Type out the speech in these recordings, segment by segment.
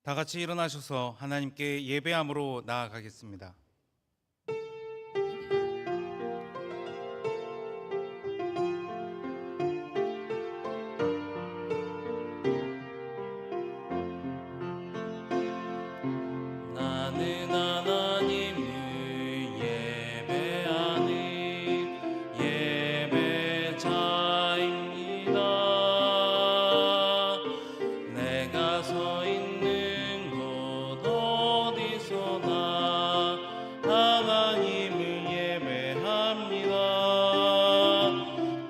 다 같이 일어나셔서 하나님께 예배함으로 나아가겠습니다. 나는 하나님을 예배하는 예배자입니다. 내가 서 있는 곳 어디서나 하나님을 예배합니다.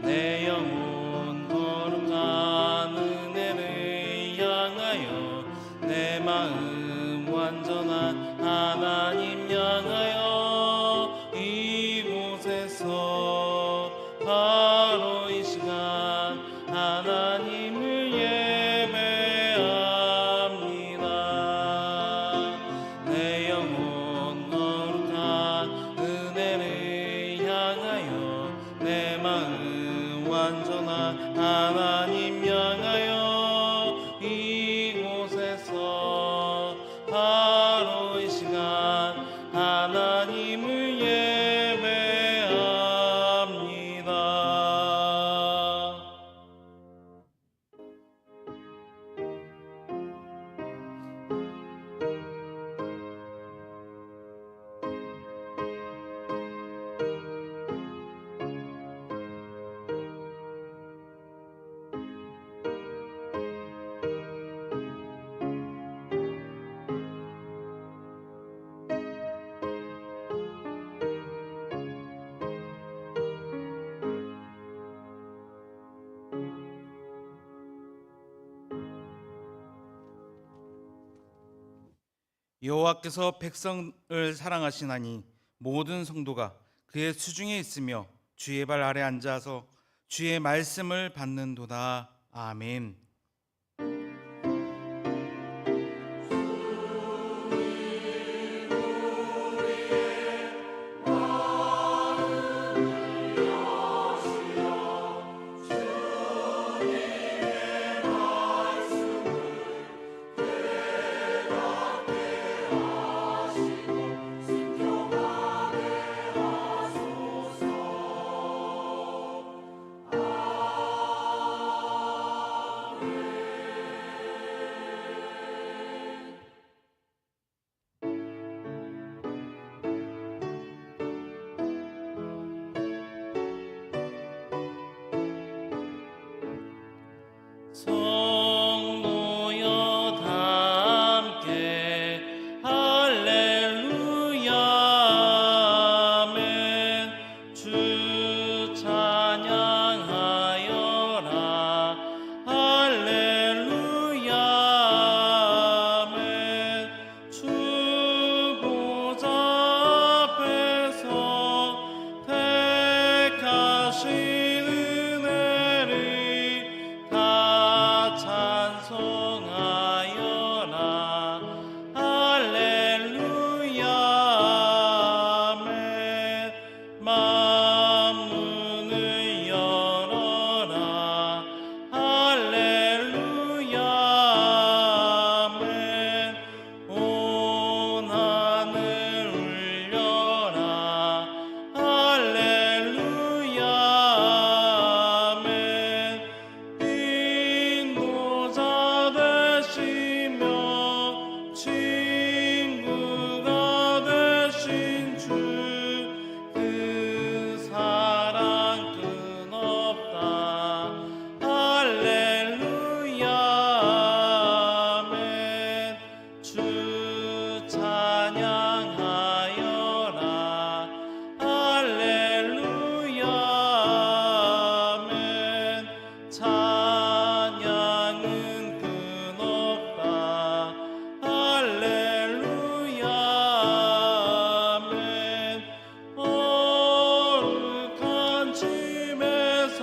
내 영혼 거룩한 은혜를 향하여 내 마음 완전한 하나님 향하여 이곳에서 바로 이 시간 하나님을 예배합니다. 내 영혼 거룩한 은혜를 향하여 내 마음 완전한 하나님 향하여 이곳에서 바로 이 시간 하나님을 예배합니다. 여호와께서 백성을 사랑하시나니 모든 성도가 그의 수중에 있으며 주의 발 아래 앉아서 주의 말씀을 받는도다. 아멘. 성도여 다 함께 할렐루야 아멘. 주 찬양하여라 할렐루야 아멘. 주 보좌 앞에서 택하신 은혜를 다 찬송하여라 할렐루야 아멘. 만문을 열어라 할렐루야 아멘. 온 하늘 울려라 할렐루야 아멘. 인도자 되시며 친구가 되신 주 그 사랑 끝없다 할렐루야 아멘. 주 찬양하여라 할렐루야 아멘. 찬양은 끝없다 할렐루야 아멘. 거룩한 집에서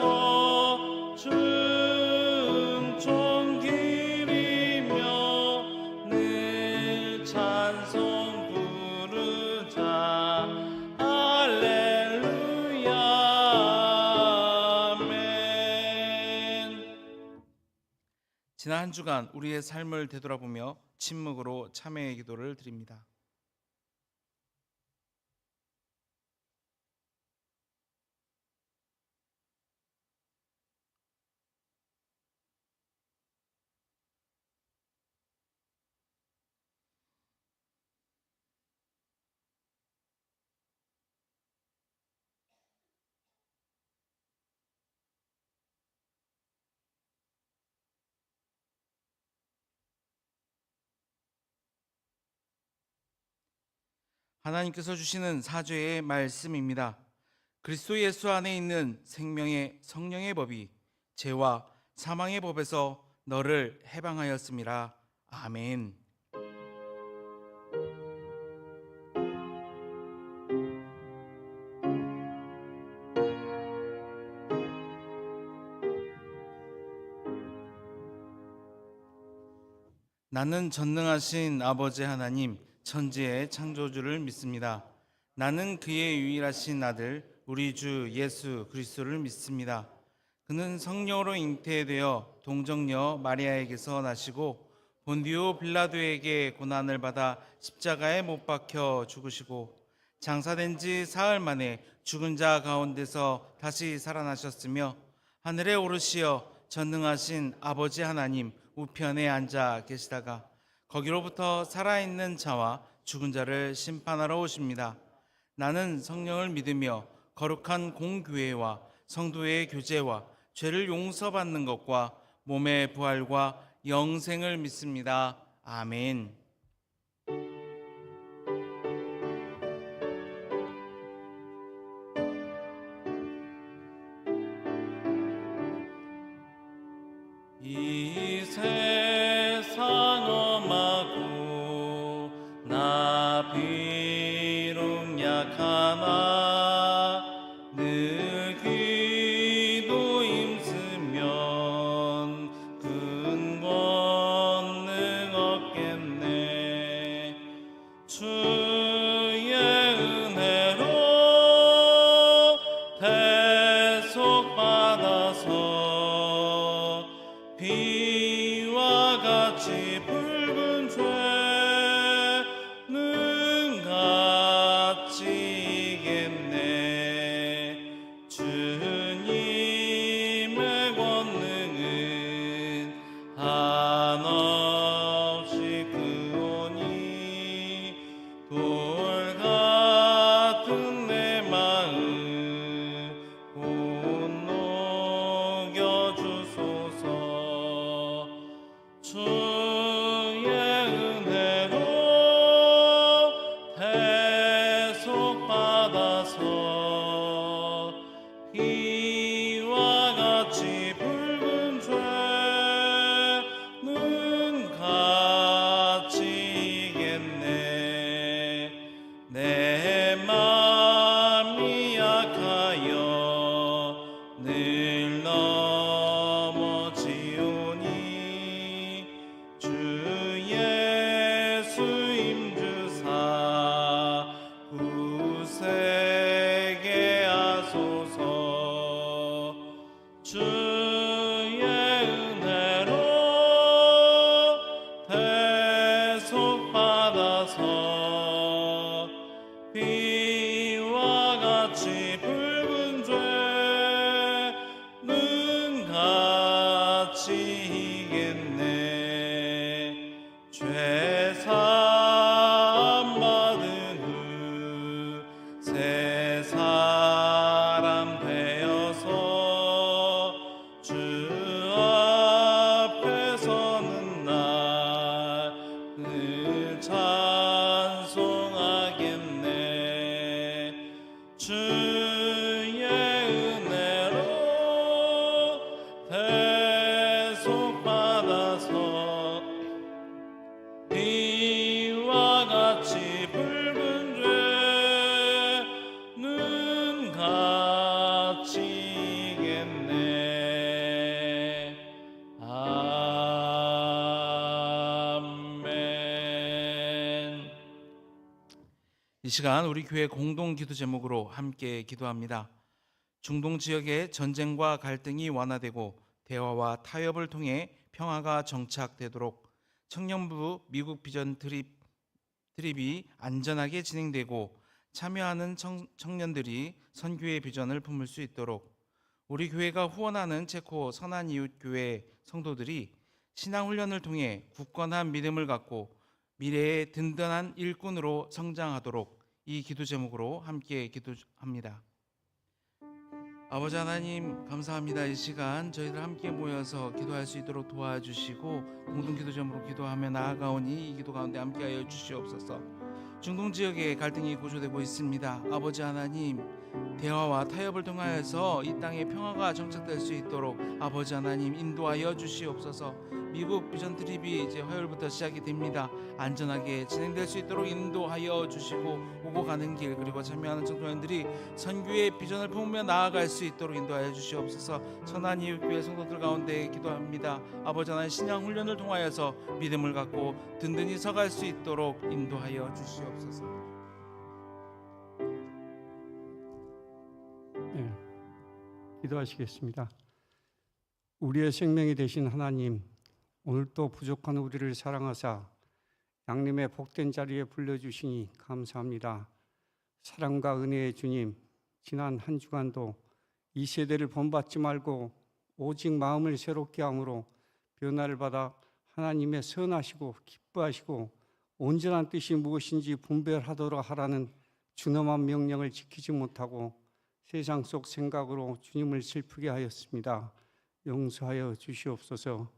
춤좀 기리며 늘 찬송 부르자 할렐루야 아멘. 지난 한 주간 우리의 삶을 되돌아보며 침묵으로 참회의 기도를 드립니다. 하나님께서 주시는 사죄의 말씀입니다. 그리스도 예수 안에 있는 생명의 성령의 법이 죄와 사망의 법에서 너를 해방하였음이라. 아멘. 나는 전능하신 아버지 하나님, 천지의 창조주를 믿습니다. 나는 그의 유일하신 아들, 우리 주 예수 그리스도를 믿습니다. 그는 성령으로 잉태되어 동정녀 마리아에게서 나시고 본디오 빌라도에게 고난을 받아 십자가에 못 박혀 죽으시고 장사된 지 사흘 만에 죽은 자 가운데서 다시 살아나셨으며 하늘에 오르시어 전능하신 아버지 하나님 우편에 앉아 계시다가 거기로부터 살아있는 자와 죽은 자를 심판하러 오십니다. 나는 성령을 믿으며 거룩한 공교회와 성도의 교제와 죄를 용서받는 것과 몸의 부활과 영생을 믿습니다. 아멘. 이 세상 엄하고 나 비록 약하나 늘 기도 힘쓰면 큰 권능 얻겠네. 주의 은혜로 대속 받아서 비와 같이 붉은 죄는 같이 이겠네. 주님의 권능은 한없이 크오니 돌 같은 내 마음 곧 녹여주소서. 주의 은혜로 대속 받아서 이와 같이 붉은 죄는 같이 이겠네. 내 맘이 약하여 늘 넘어지오니 주 예수 임주사 구세게 하소서. 주의 은혜로 대속 받아서 비와 같이 붉은 죄는 같이 이겠네. 죄 사함 받은 후 새 사람 되어서 주 앞에 서는 날 찬송하겠네. 주의 은혜로 대속 받아서 이와 같이 붉은 죄는 같이 이겠네. 아멘. 이 시간 우리 교회 공동 기도 제목으로 함께 기도합니다. 중동 지역의 전쟁과 갈등이 완화되고 대화와 타협을 통해 평화가 정착되도록 청년부 미국 비전 트립이 안전하게 진행되고 참여하는 청년들이 선교의 비전을 품을 수 있도록 우리 교회가 후원하는 체코 선한이웃교회 성도들이 신앙훈련을 통해 굳건한 믿음을 갖고 미래의 든든한 일꾼으로 성장하도록 이 기도 제목으로 함께 기도합니다. 아버지 하나님, 감사합니다. 이 시간 저희들 함께 모여서 기도할 수 있도록 도와주시고 공동기도 제목으로 기도하며 나아가오니 이 기도 가운데 함께하여 주시옵소서. 중동 지역에 갈등이 고조되고 있습니다. 아버지 하나님, 대화와 타협을 통하여서 이 땅에 평화가 정착될 수 있도록 아버지 하나님 인도하여 주시옵소서. 미국 비전 트립이 이제 화요일부터 시작이 됩니다. 안전하게 진행될 수 있도록 인도하여 주시고 오고 가는 길 그리고 참여하는 청소년들이 선교의 비전을 품으며 나아갈 수 있도록 인도하여 주시옵소서. 선한이웃교회 성도들 가운데 기도합니다. 아버지 하나님 신앙 훈련을 통하여서 믿음을 갖고 든든히 서갈 수 있도록 인도하여 주시옵소서. 네, 기도하시겠습니다. 우리의 생명이 되신 하나님, 오늘도 부족한 우리를 사랑하사 양림의 복된 자리에 불러주시니 감사합니다. 사랑과 은혜의 주님, 지난 한 주간도 이 세대를 본받지 말고 오직 마음을 새롭게 함으로 변화를 받아 하나님의 선하시고 기뻐하시고 온전한 뜻이 무엇인지 분별하도록 하라는 준엄한 명령을 지키지 못하고 세상 속 생각으로 주님을 슬프게 하였습니다. 용서하여 주시옵소서.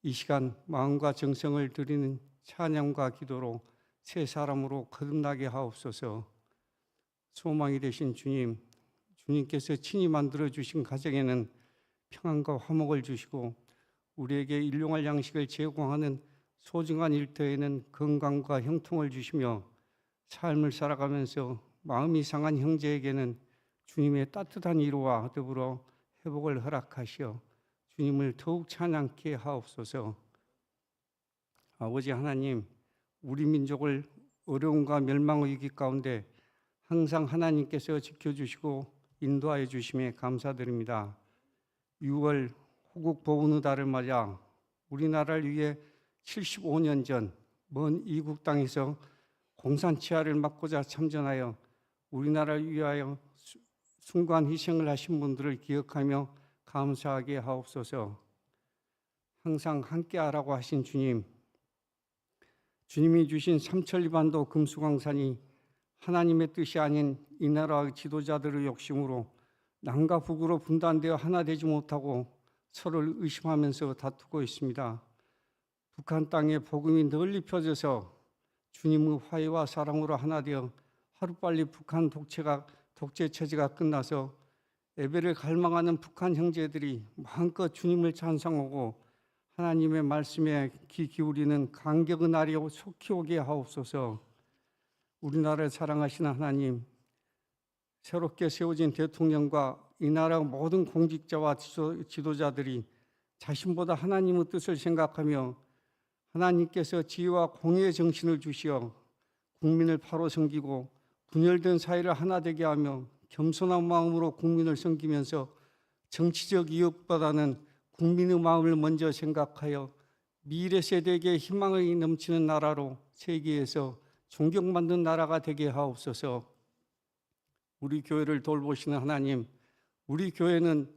이 시간 마음과 정성을 드리는 찬양과 기도로 새 사람으로 거듭나게 하옵소서. 소망이 되신 주님, 주님께서 친히 만들어주신 가정에는 평안과 화목을 주시고 우리에게 일용할 양식을 제공하는 소중한 일터에는 건강과 형통을 주시며 삶을 살아가면서 마음이 상한 형제에게는 주님의 따뜻한 위로와 더불어 회복을 허락하시어 주님을 더욱 찬양케 하옵소서. 아버지 하나님, 우리 민족을 어려움과 멸망의 위기 가운데 항상 하나님께서 지켜주시고 인도하여 주심에 감사드립니다. 6월 호국 보훈의 달을 맞아 우리나라를 위해 75년 전 먼 이국 땅에서 공산 치하를 막고자 참전하여 우리나라를 위하여 숭고한 희생을 하신 분들을 기억하며 감사하게 하옵소서. 항상 함께하라고 하신 주님, 주님이 주신 삼천리반도 금수강산이 하나님의 뜻이 아닌 이 나라의 지도자들의 욕심으로 남과 북으로 분단되어 하나 되지 못하고 서로를 의심하면서 다투고 있습니다. 북한 땅에 복음이 널리 펴져서 주님의 화해와 사랑으로 하나 되어 하루빨리 북한 독재 체제가 끝나서 예배를 갈망하는 북한 형제들이 마음껏 주님을 찬송하고 하나님의 말씀에 귀 기울이는 감격의 날이 속히 오게 하옵소서. 우리나라를 사랑하시는 하나님, 새롭게 세워진 대통령과 이 나라 모든 공직자와 지도자들이 자신보다 하나님의 뜻을 생각하며 하나님께서 지혜와 공의의 정신을 주시어 국민을 바로 섬기고 분열된 사회를 하나 되게 하며 겸손한 마음으로 국민을 섬기면서 정치적 이익보다는 국민의 마음을 먼저 생각하여 미래 세대에게 희망이 넘치는 나라로 세계에서 존경받는 나라가 되게 하옵소서. 우리 교회를 돌보시는 하나님, 우리 교회는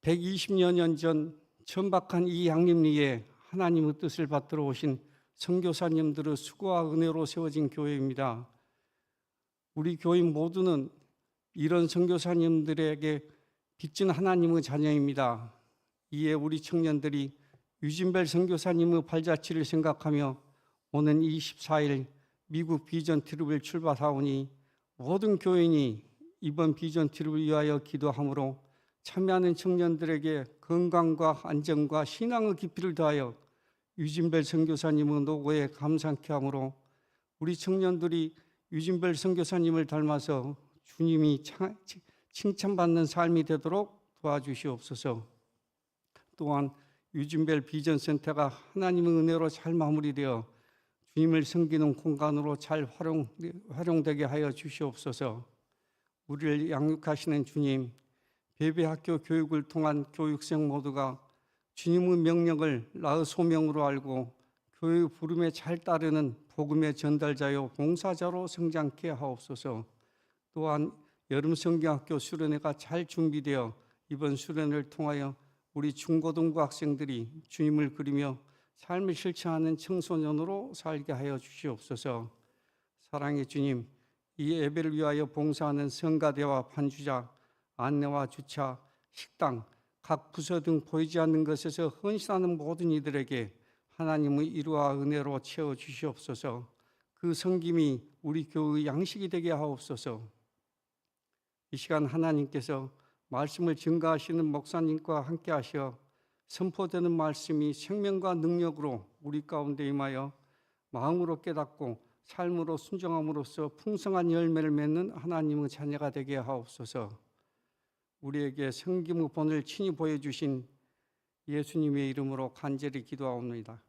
120여 년 전 천박한 이 양림리에 하나님의 뜻을 받들어 오신 선교사님들의 수고와 은혜로 세워진 교회입니다. 우리 교인 모두는 이런 선교사님들에게 빚진 하나님의 자녀입니다. 이에 우리 청년들이 유진벨 선교사님의 발자취를 생각하며 오는 24일 미국 비전 트립을 출발하오니 모든 교인이 이번 비전 트립을 위하여 기도하므로 참여하는 청년들에게 건강과 안정과 신앙의 깊이를 더하여 유진벨 선교사님의 노고에 감사케 하므로 우리 청년들이 유진벨 선교사님을 닮아서 주님이 칭찬받는 삶이 되도록 도와주시옵소서. 또한 유진벨 비전센터가 하나님의 은혜로 잘 마무리되어 주님을 섬기는 공간으로 잘 활용되게 하여 주시옵소서. 우리를 양육하시는 주님, 베베학교 교육을 통한 교육생 모두가 주님의 명령을 나의 소명으로 알고 교회의 부름에 잘 따르는 복음의 전달자요 봉사자로 성장케 하옵소서. 또한 여름 성경학교 수련회가 잘 준비되어 이번 수련회를 통하여 우리 중고등부 학생들이 주님을 그리며 삶을 실천하는 청소년으로 살게 하여 주시옵소서. 사랑의 주님, 이 예배를 위하여 봉사하는 성가대와 반주자, 안내와 주차, 식당, 각 부서 등 보이지 않는 것에서 헌신하는 모든 이들에게 하나님의 이루와 은혜로 채워 주시옵소서. 그 섬김이 우리 교회의 양식이 되게 하옵소서. 이 시간 하나님께서 말씀을 증거하시는 목사님과 함께 하시어 선포되는 말씀이 생명과 능력으로 우리 가운데 임하여 마음으로 깨닫고 삶으로 순종함으로써 풍성한 열매를 맺는 하나님의 자녀가 되게 하옵소서. 우리에게 섬김의 본을 친히 보여주신 예수님의 이름으로 간절히 기도하옵나이다.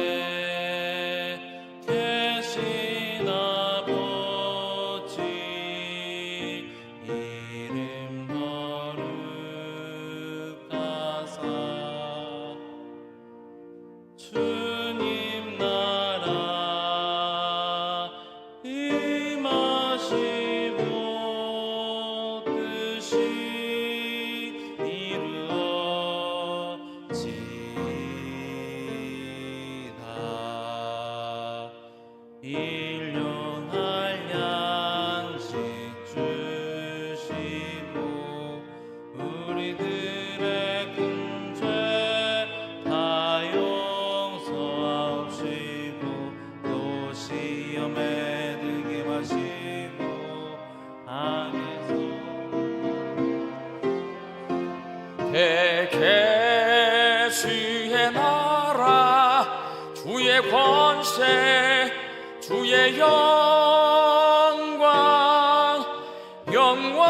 하늘에 계신 아버지 이름 거룩하사 주님 나라 임하시고 뜻이 이루어지이다. 일용할 양식 주시고 우리들의 큰 죄 다 용서하옵시고 또 시험에 들게 마시고 악에서 대개 주의 나라 주의 권세 주의 영광 영원히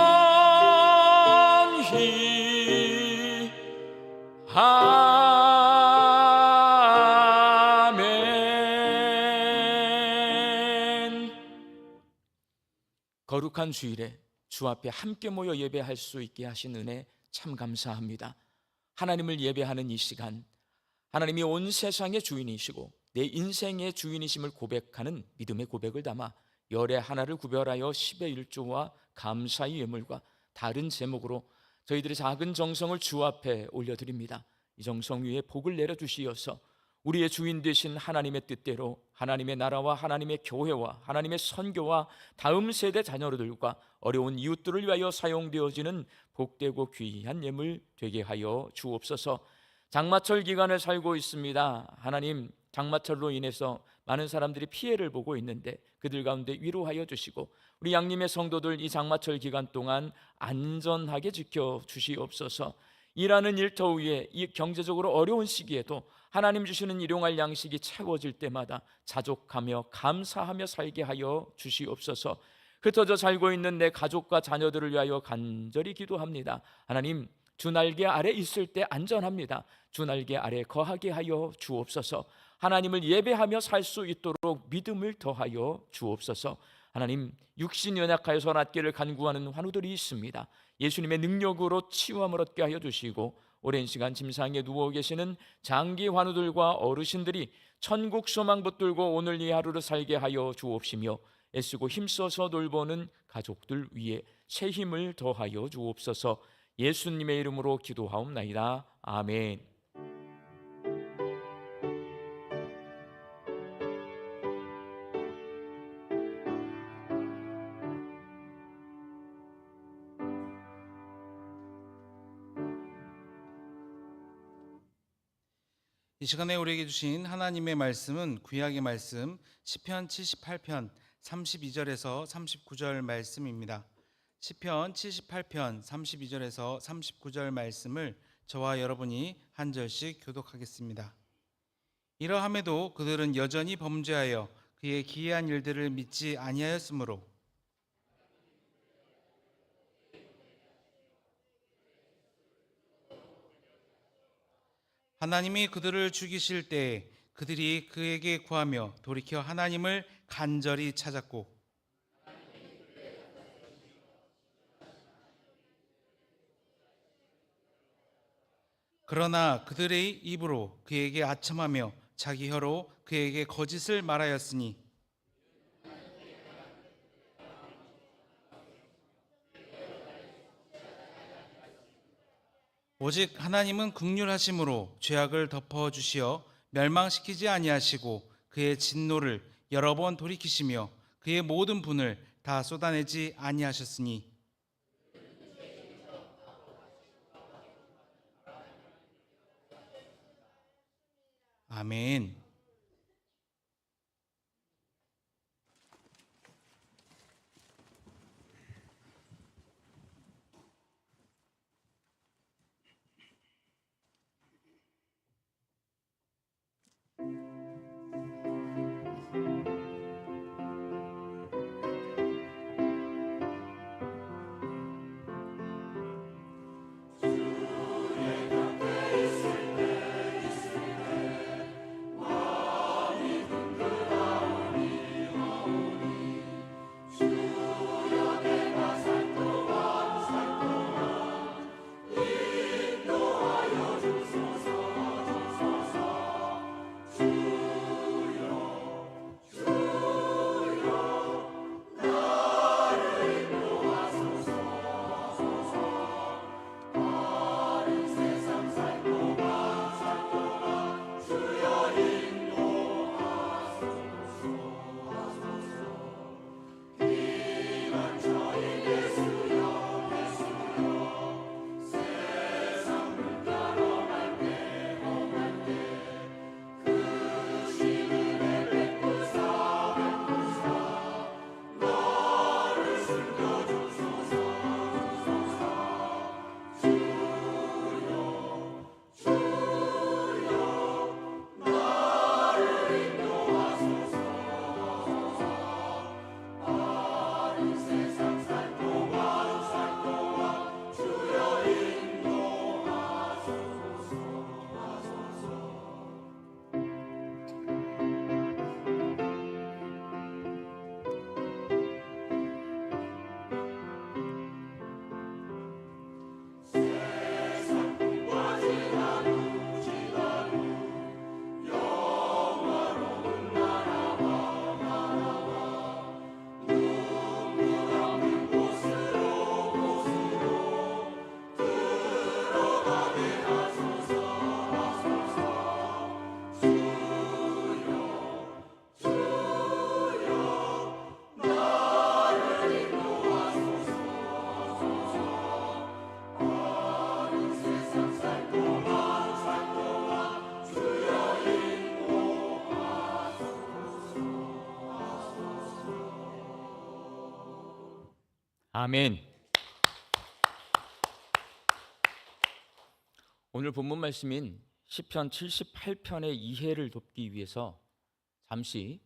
아멘. 거룩한 주일에 주 앞에 함께 모여 예배할 수 있게 하신 은혜 참 감사합니다. 하나님을 예배하는 이 시간, 하나님이 온 세상의 주인이시고 내 인생의 주인이심을 고백하는 믿음의 고백을 담아 열의 하나를 구별하여 10의 1조와 감사의 예물과 다른 제목으로 저희들의 작은 정성을 주 앞에 올려드립니다. 이 정성 위에 복을 내려주시어서 우리의 주인 되신 하나님의 뜻대로 하나님의 나라와 하나님의 교회와 하나님의 선교와 다음 세대 자녀들과 어려운 이웃들을 위하여 사용되어지는 복되고 귀한 예물 되게 하여 주옵소서. 장마철 기간을 살고 있습니다. 하나님, 장마철로 인해서 많은 사람들이 피해를 보고 있는데 그들 가운데 위로하여 주시고 우리 양림의 성도들 이 장마철 기간 동안 안전하게 지켜주시옵소서. 일하는 일터위에 이 경제적으로 어려운 시기에도 하나님 주시는 일용할 양식이 채워질 때마다 자족하며 감사하며 살게 하여 주시옵소서. 흩어져 살고 있는 내 가족과 자녀들을 위하여 간절히 기도합니다. 하나님, 주 날개 아래 있을 때 안전합니다. 주 날개 아래 거하게 하여 주옵소서. 하나님을 예배하며 살 수 있도록 믿음을 더하여 주옵소서. 하나님, 육신 연약하여서 낫기를 간구하는 환우들이 있습니다. 예수님의 능력으로 치유함을 얻게 하여 주시고 오랜 시간 침상에 누워 계시는 장기 환우들과 어르신들이 천국 소망 붙들고 오늘 이 하루를 살게 하여 주옵시며 애쓰고 힘써서 돌보는 가족들 위에 새 힘을 더하여 주옵소서. 예수님의 이름으로 기도하옵나이다. 아멘. 이 시간에 우리에게 주신 하나님의 말씀은 구약의 말씀 시편 78편 32절에서 39절 말씀입니다. 시편 78편 32절에서 39절 말씀을 저와 여러분이 한 절씩 교독하겠습니다. 이러함에도 그들은 여전히 범죄하여 그의 기이한 일들을 믿지 아니하였으므로 하나님이 그들을 죽이실 때에 그들이 그에게 구하며 돌이켜 하나님을 간절히 찾았고 그러나 그들의 입으로 그에게 아첨하며 자기 혀로 그에게 거짓을 말하였으니 오직 하나님은 긍휼하심으로 죄악을 덮어 주시어 멸망시키지 아니하시고 그의 진노를 여러 번 돌이키시며 그의 모든 분을 다 쏟아내지 아니하셨으니 아멘. 아멘. 오늘 본문 말씀인 시편 78편의 이해를 돕기 위해서 잠시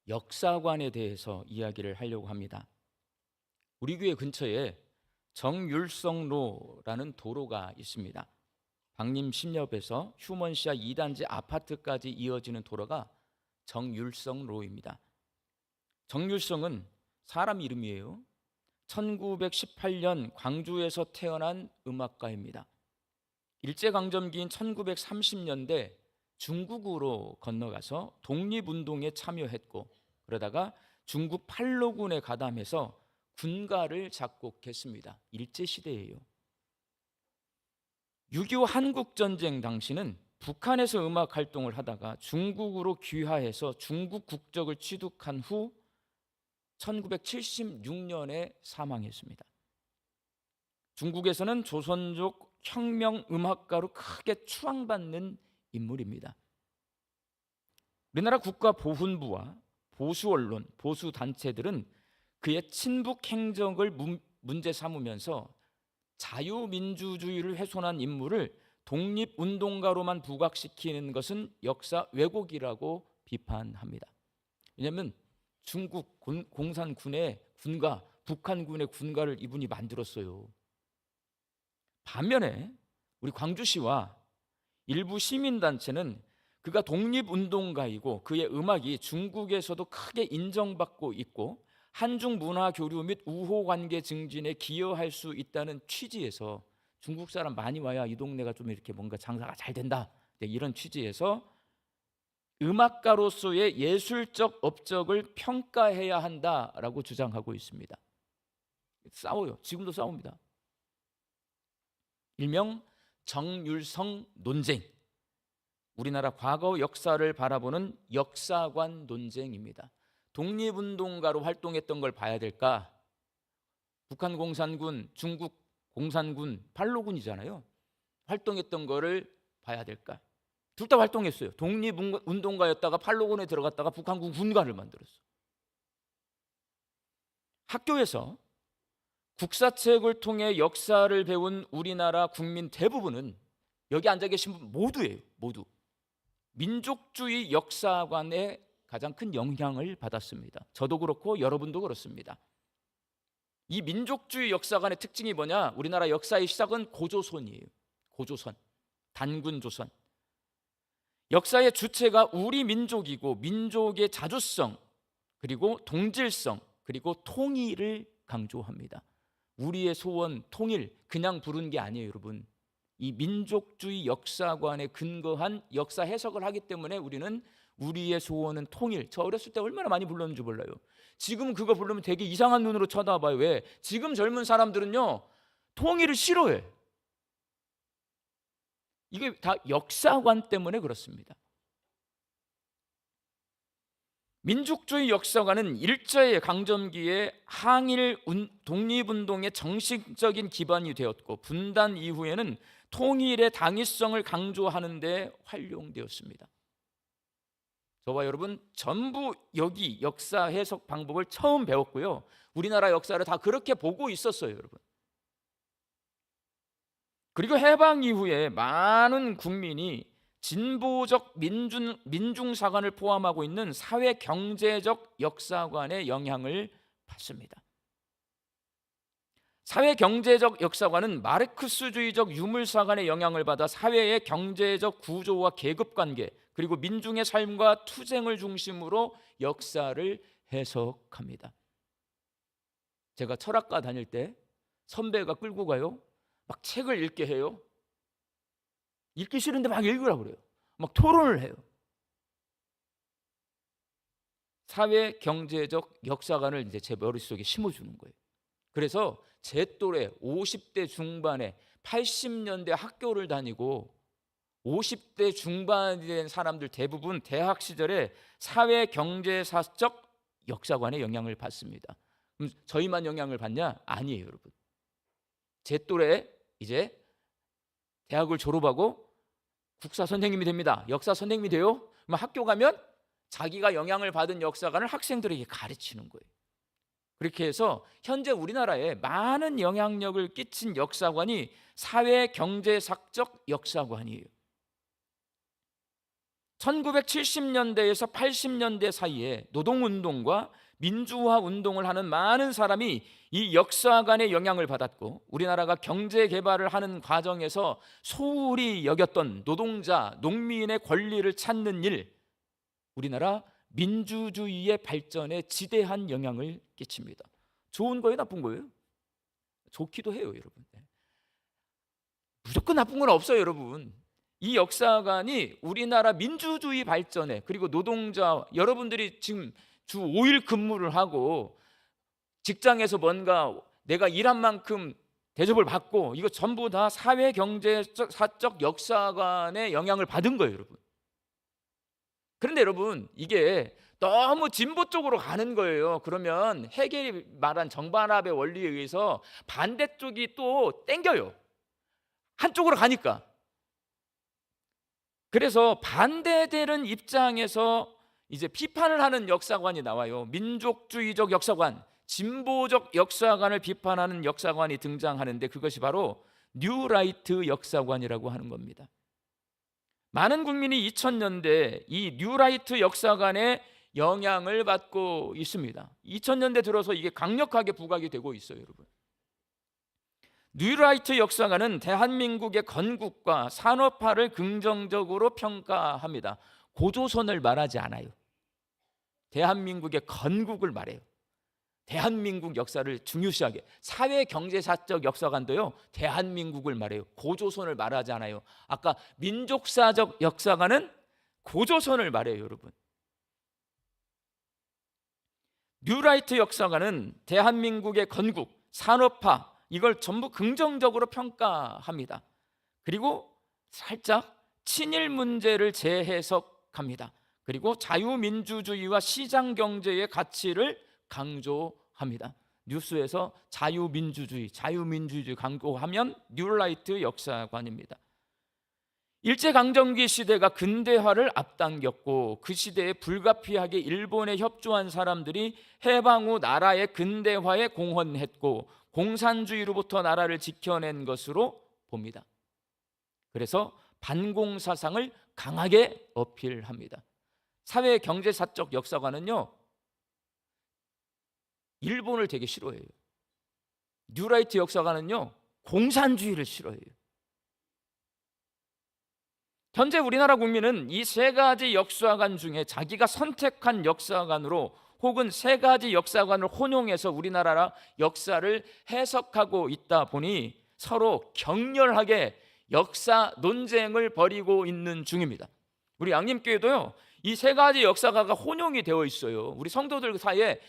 역사관에 대해서 이야기를 하려고 합니다. 우리 교회 근처에 정율성로라는 도로가 있습니다. 방림 신협에서 휴먼시아 2단지 아파트까지 이어지는 도로가 정율성로입니다. 정율성은 사람 이름이에요. 1918년 광주에서 태어난 음악가입니다. 일제강점기인 1930년대 중국으로 건너가서 독립운동에 참여했고 그러다가 중국 팔로군에 가담해서 군가를 작곡했습니다. 일제시대예요. 6.25 한국전쟁 당시는 북한에서 음악 활동을 하다가 중국으로 귀화해서 중국 국적을 취득한 후 1976년에 사망했습니다. 중국에서는 조선족 혁명 음악가로 크게 추앙받는 인물입니다. 우리나라 국가보훈부와 보수 언론, 보수 단체들은 그의 친북 행적을 문제 삼으면서 자유민주주의를 훼손한 인물을 독립운동가로만 부각시키는 것은 역사 왜곡이라고 비판합니다. 왜냐하면 중국 공산군의 군가, 북한군의 군가를 이분이 만들었어요. 반면에 우리 광주시와 일부 시민단체는 그가 독립운동가이고 그의 음악이 중국에서도 크게 인정받고 있고 한중 문화 교류 및 우호 관계 증진에 기여할 수 있다는 취지에서 중국 사람 많이 와야 이 동네가 좀 이렇게 뭔가 장사가 잘 된다, 이런 취지에서 음악가로서의 예술적 업적을 평가해야 한다라고 주장하고 있습니다. 싸워요. 지금도 싸웁니다. 일명 정율성 논쟁, 우리나라 과거 역사를 바라보는 역사관 논쟁입니다. 독립운동가로 활동했던 걸 봐야 될까? 북한 공산군, 중국 공산군, 팔로군이잖아요. 활동했던 거를 봐야 될까? 둘 다 활동했어요. 독립운동가였다가 팔로군에 들어갔다가 북한군 군가를 만들었어요. 학교에서 국사책을 통해 역사를 배운 우리나라 국민 대부분은, 여기 앉아 계신 분 모두예요. 모두 민족주의 역사관에 가장 큰 영향을 받았습니다. 저도 그렇고 여러분도 그렇습니다. 이 민족주의 역사관의 특징이 뭐냐? 우리나라 역사의 시작은 고조선이에요. 고조선, 단군조선. 역사의 주체가 우리 민족이고 민족의 자주성, 그리고 동질성, 그리고 통일을 강조합니다. 우리의 소원, 통일, 그냥 부른 게 아니에요, 여러분. 이 민족주의 역사관에 근거한 역사 해석을 하기 때문에 우리는 우리의 소원은 통일. 저 어렸을 때 얼마나 많이 불렀는지 몰라요. 지금 그거 부르면 되게 이상한 눈으로 쳐다봐요. 왜? 지금 젊은 사람들은요, 통일을 싫어해. 이게 다 역사관 때문에 그렇습니다. 민족주의 역사관은 일제의 강점기에 항일 독립운동의 정식적인 기반이 되었고, 분단 이후에는 통일의 당위성을 강조하는 데 활용되었습니다. 저와 여러분 전부 여기 역사 해석 방법을 처음 배웠고요. 우리나라 역사를 다 그렇게 보고 있었어요, 여러분. 그리고 해방 이후에 많은 국민이 진보적 민중사관을 포함하고 있는 사회경제적 역사관의 영향을 받습니다. 사회경제적 역사관은 마르크스주의적 유물사관의 영향을 받아 사회의 경제적 구조와 계급관계, 그리고 민중의 삶과 투쟁을 중심으로 역사를 해석합니다. 제가 철학과 다닐 때 선배가 끌고 가요. 막 책을 읽게 해요. 읽기 싫은데 막 읽으라고 그래요. 막 토론을 해요. 사회 경제적 역사관을 이제 제 머릿속에 심어주는 거예요. 그래서 제 또래 50대 중반에 80년대 학교를 다니고 50대 중반이 된 사람들 대부분 대학 시절에 사회 경제사적 역사관의 영향을 받습니다. 그럼 저희만 영향을 받냐? 아니에요, 여러분. 제 또래 이제 대학을 졸업하고 국사 선생님이 됩니다. 역사 선생님이 돼요. 그럼 학교 가면 자기가 영향을 받은 역사관을 학생들에게 가르치는 거예요. 그렇게 해서 현재 우리나라에 많은 영향력을 끼친 역사관이 사회경제사적 역사관이에요. 1970년대에서 80년대 사이에 노동운동과 민주화 운동을 하는 많은 사람이 이 역사관의 영향을 받았고, 우리나라가 경제 개발을 하는 과정에서 소홀히 여겼던 노동자, 농민의 권리를 찾는 일, 우리나라 민주주의의 발전에 지대한 영향을 끼칩니다. 좋은 거예요, 나쁜 거예요? 좋기도 해요, 여러분. 무조건 나쁜 건 없어요, 여러분. 이 역사관이 우리나라 민주주의 발전에, 그리고 노동자, 여러분들이 지금 주 5일 근무를 하고 직장에서 뭔가 내가 일한 만큼 대접을 받고, 이거 전부 다 사회 경제적 사적 역사관의 영향을 받은 거예요, 여러분. 그런데 여러분, 이게 너무 진보 쪽으로 가는 거예요. 그러면 헤겔이 말한 정반합의 원리에 의해서 반대쪽이 또 땡겨요. 한쪽으로 가니까. 그래서 반대되는 입장에서 이제 비판을 하는 역사관이 나와요. 민족주의적 역사관, 진보적 역사관을 비판하는 역사관이 등장하는데, 그것이 바로 뉴라이트 역사관이라고 하는 겁니다. 많은 국민이 2000년대 이 뉴라이트 역사관의 영향을 받고 있습니다. 2000년대 들어서 이게 강력하게 부각이 되고 있어요, 여러분. 뉴라이트 역사가는 대한민국의 건국과 산업화를 긍정적으로 평가합니다. 고조선을 말하지 않아요. 대한민국의 건국을 말해요. 대한민국 역사를 중요시하게. 사회경제사적 역사관도요, 대한민국을 말해요. 고조선을 말하지 않아요. 아까 민족사적 역사관은 고조선을 말해요, 여러분. 뉴라이트 역사관은 대한민국의 건국, 산업화, 이걸 전부 긍정적으로 평가합니다. 그리고 살짝 친일 문제를 재해석합니다. 그리고 자유민주주의와 시장경제의 가치를 강조합니다. 뉴스에서 자유민주주의 강조하면 뉴라이트 역사관입니다. 일제강점기 시대가 근대화를 앞당겼고 그 시대에 불가피하게 일본에 협조한 사람들이 해방 후 나라의 근대화에 공헌했고 공산주의로부터 나라를 지켜낸 것으로 봅니다. 그래서 반공사상을 강하게 어필합니다. 사회경제사적 역사관은요, 일본을 되게 싫어해요. 뉴라이트 역사관은요, 공산주의를 싫어해요. 현재 우리나라 국민은 이 세 가지 역사관 중에 자기가 선택한 역사관으로 혹은 세 가지 역사관을 혼용해서 우리나라 역사를 해석하고 있다 보니 서로 격렬하게 역사 논쟁을 벌이고 있는 중입니다. 우리 양림교회도요, 이 세 가지 역사가가 혼용이 되어 있어요. 우리 성도들 사이에